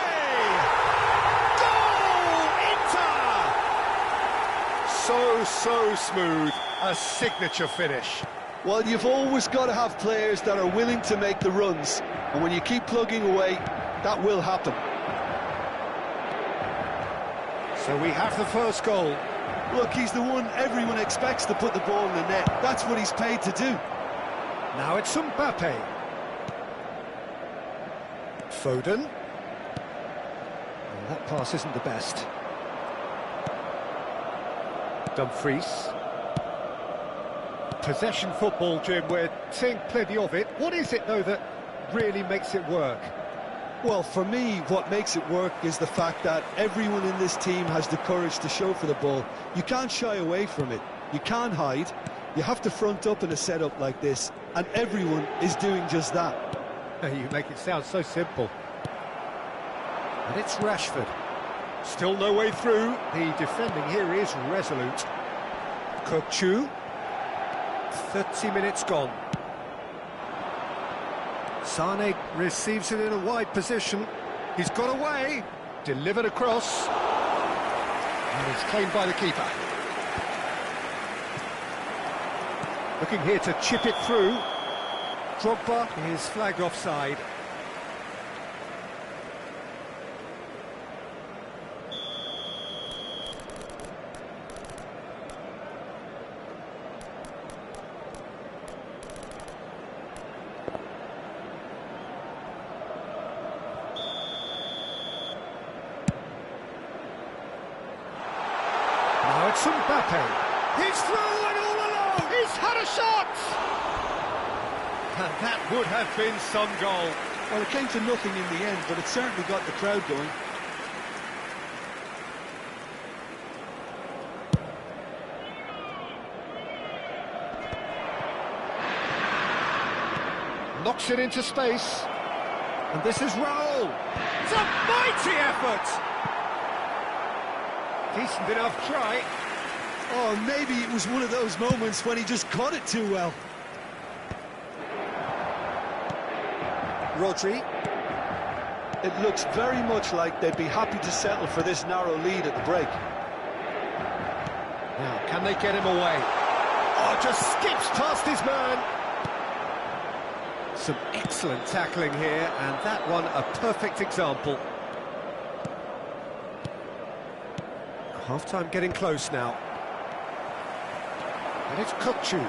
So smooth, a signature finish. Well, you've always got to have players that are willing to make the runs, and when you keep plugging away, that will happen. So we have the first goal. Look, he's the one everyone expects to put the ball in the net. That's what he's paid to do. Now it's Mbappe. Foden. Well, that pass isn't the best. Dumfries. Possession football, Jim, we're seeing plenty of it. What is it, though, that really makes it work? Well, for me, what makes it work is the fact that everyone in this team has the courage to show for the ball. You can't shy away from it. You can't hide. You have to front up in a setup like this, and everyone is doing just that. You make it sound so simple. And it's Rashford. Still no way through. The defending here is resolute. Kokchu. 30 minutes gone. Sané receives it in a wide position. He's got away. Delivered across. And it's claimed by the keeper. Looking here to chip it through. Drogba is flagged offside. Now it's Mbappe. He's through and He's had a shot! And that would have been some goal. Well, it came to nothing in the end, but it certainly got the crowd going. Knocks it into space. And this is Raul. It's a mighty effort! Decent enough try. Oh, maybe it was one of those moments when he just caught it too well. Rodri. It looks very much like they'd be happy to settle for this narrow lead at the break. Now, can they get him away? Oh, just skips past his man. Some excellent tackling here, and that one a perfect example. Half-time getting close now. And it's Kukcu.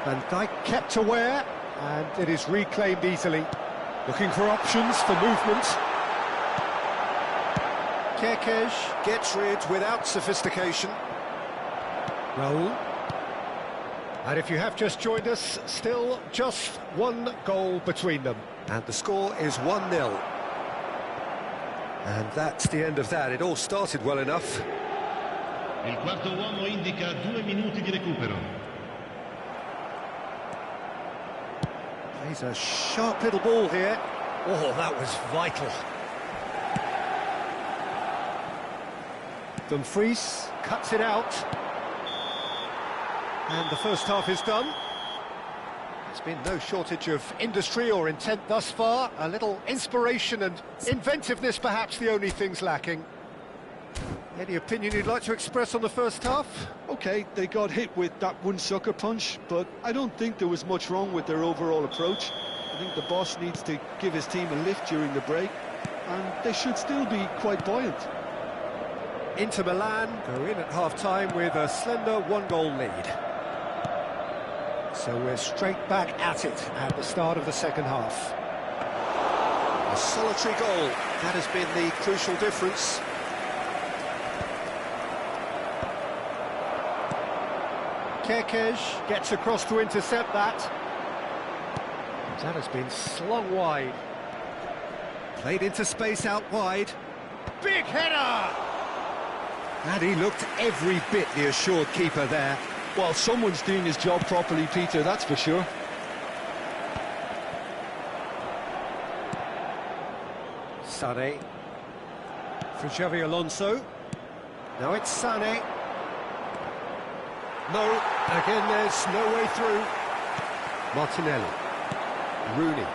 Van Dijk kept aware, and it is reclaimed easily. Looking for options for movement. Kerkez gets rid without sophistication. Raul. And if you have just joined us, still just one goal between them. And the score is 1-0. And that's the end of that. It all started well enough. Il quarto uomo indica 2 minuti di recupero. He's a sharp little ball here. Oh, that was vital. Dumfries cuts it out. And the first half is done. There's been no shortage of industry or intent thus far. A little inspiration and inventiveness, perhaps the only things lacking. Any opinion you'd like to express on the first half? Okay, they got hit with that one sucker punch, but I don't think there was much wrong with their overall approach. I think the boss needs to give his team a lift during the break, and they should still be quite buoyant. Inter Milan go in at half-time with a slender one-goal lead. So we're straight back at it at the start of the second half. A solitary goal, that has been the crucial difference. Kerkez gets across to intercept that. That has been slung wide. Played into space out wide. Big header! And he looked every bit the assured keeper there. Well, someone's doing his job properly, Peter, that's for sure. Sané. For Xavi Alonso. Now it's Sané. No, again there's no way through. Martinelli. Rooney.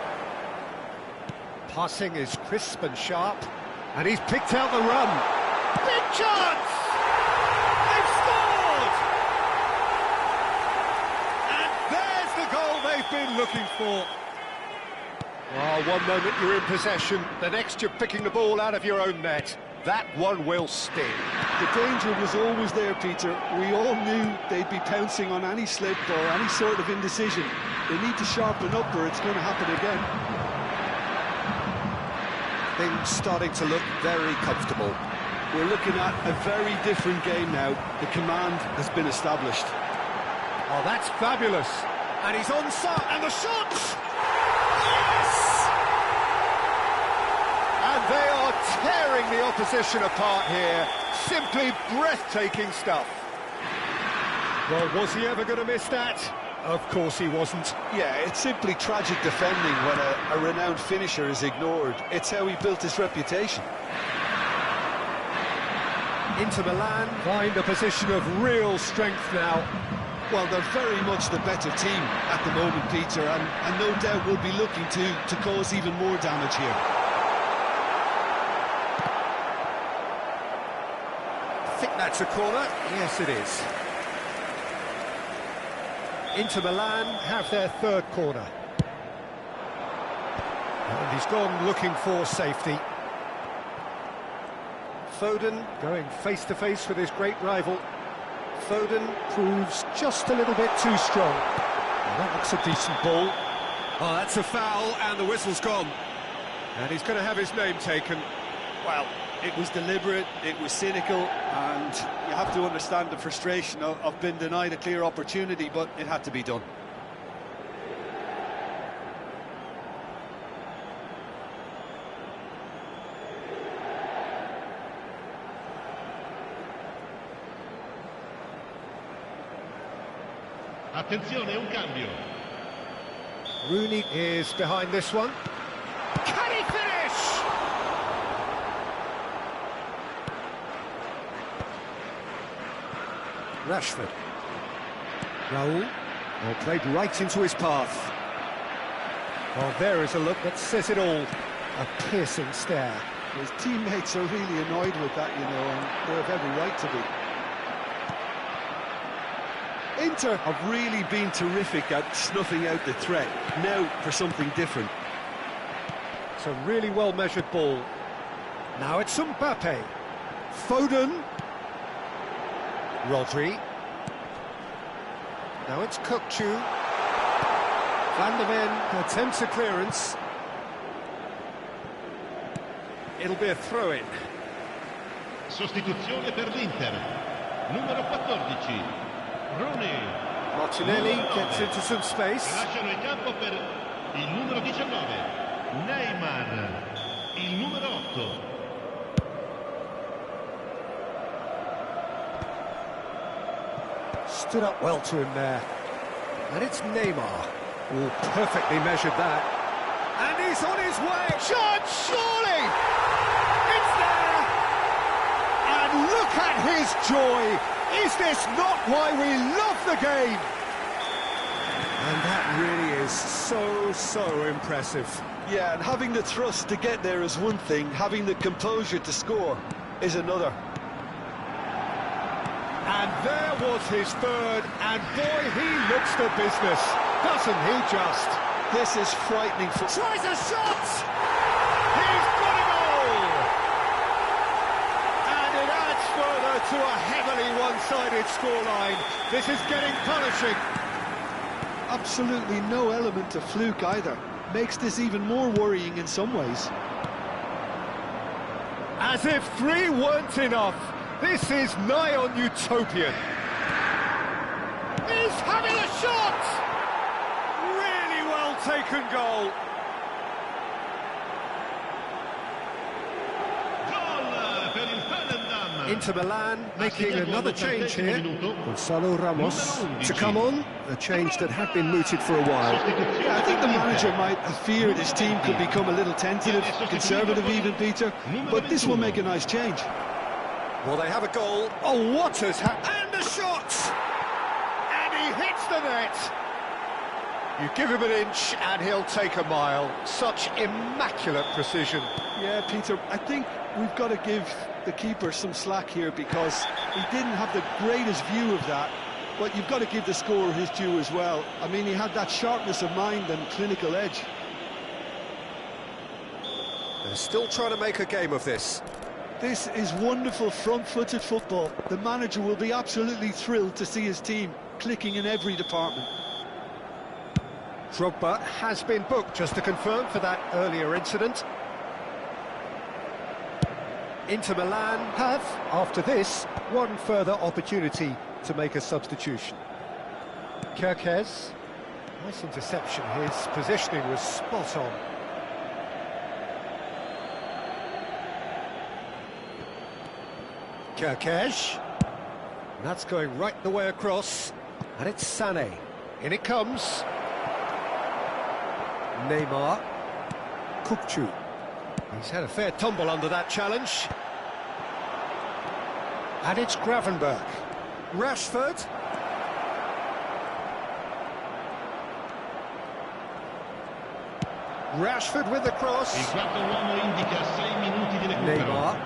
Passing is crisp and sharp. And he's picked out the run. Big chance! They've scored! And there's the goal they've been looking for. Oh, one moment you're in possession, the next you're picking the ball out of your own net. That one will sting. The danger was always there, Peter. We all knew they'd be pouncing on any slip or any sort of indecision. They need to sharpen up or it's going to happen again. Things starting to look very comfortable. We're looking at a very different game now. The command has been established. Oh, that's fabulous. And he's onside, and the shot! Yes! And they are tearing the opposition apart here. Simply breathtaking stuff. Well, was he ever going to miss that? Of course he wasn't. Yeah, it's simply tragic defending when a renowned finisher is ignored. It's how he built his reputation. Inter Milan find a position of real strength now. Well, they're very much the better team at the moment, Peter, and no doubt will be looking to cause even more damage here. I think that's a corner. Yes, it is. Inter Milan have their third corner. And he's gone looking for safety. Foden going face-to-face with his great rival. Foden proves just a little bit too strong. Well, that looks a decent ball. Oh, that's a foul, and the whistle's gone. And he's going to have his name taken. Well, It was deliberate, it was cynical, and you have to understand the frustration of being denied a clear opportunity, but it had to be done. Attenzione, un cambio. Rooney is behind this one. Can he finish? Rashford. Raul. Well, played right into his path. Well, there is a look that says it all. A piercing stare. His teammates are really annoyed with that, you know, and they have every right to be. Inter have really been terrific at snuffing out the threat. Now for something different. It's a really well-measured ball. Now it's Mbappe. Foden. Rodri. Now it's Kukçu. Van der Ven attempts a clearance. It'll be a throw-in. Sostituzione per l'Inter. Numero 14. Rooney. Martinelli gets into some space. Lasciano il campo per il numero 19. Neymar. Il numero 8. Stood up well to him there. And it's Neymar. Oh, perfectly measured that. And he's on his way. Shot, surely! It's there! And look at his joy! Is this not why we love the game? And that really is so impressive. Yeah, and having the thrust to get there is one thing, having the composure to score is another. And there was his third, and boy, he looks the business, doesn't he just? This is frightening for... Tries a shot! He's got a goal! And it adds further to a heavily one-sided scoreline. This is getting punishing. Absolutely no element of fluke either. Makes this even more worrying in some ways. As if 3 weren't enough. This is nigh on utopian. He's having a shot! Really well taken goal. Gol per il Volendam. Inter Milan making another change here. Gonzalo Ramos to come on, a change that had been mooted for a while. Yeah, I think the manager might have feared his team could become a little tentative, conservative even, Peter, but this will make a nice change. Well, they have a goal. Oh, what has happened? And a shot! And he hits the net. You give him an inch and he'll take a mile. Such immaculate precision. Yeah, Peter, I think we've got to give the keeper some slack here because he didn't have the greatest view of that, but you've got to give the scorer his due as well. I mean, he had that sharpness of mind and clinical edge. They're still trying to make a game of this. This is wonderful front-footed football. The manager will be absolutely thrilled to see his team clicking in every department. Drogba has been booked, just to confirm, for that earlier incident. Inter Milan have, after this, one further opportunity to make a substitution. Kerkez, nice interception. His positioning was spot on. Kerkez. That's going right the way across. And it's Sané. In it comes. Neymar. Kukçu. He's had a fair tumble under that challenge. And it's Gravenberch. Rashford. Rashford with the cross. Il quarto uomo indica 6 minuti di recupero. Neymar.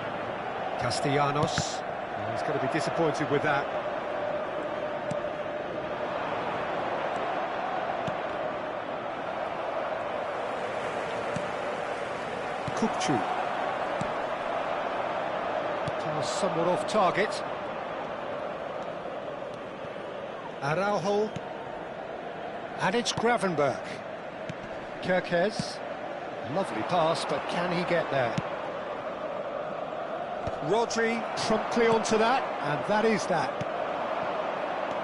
Castellanos. Oh, he's going to be disappointed with that. Kukçu. Somewhat off target. Araujo. And it's Gravenberch. Kerkez. Lovely pass, but can he get there? Rodri promptly onto that, and that is that.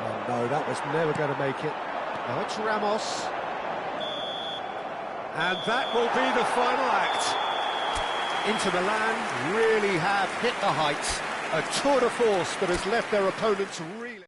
Oh no, that was never going to make it. Now it's Ramos. And that will be the final act. Inter Milan really have hit the heights. A tour de force that has left their opponents really...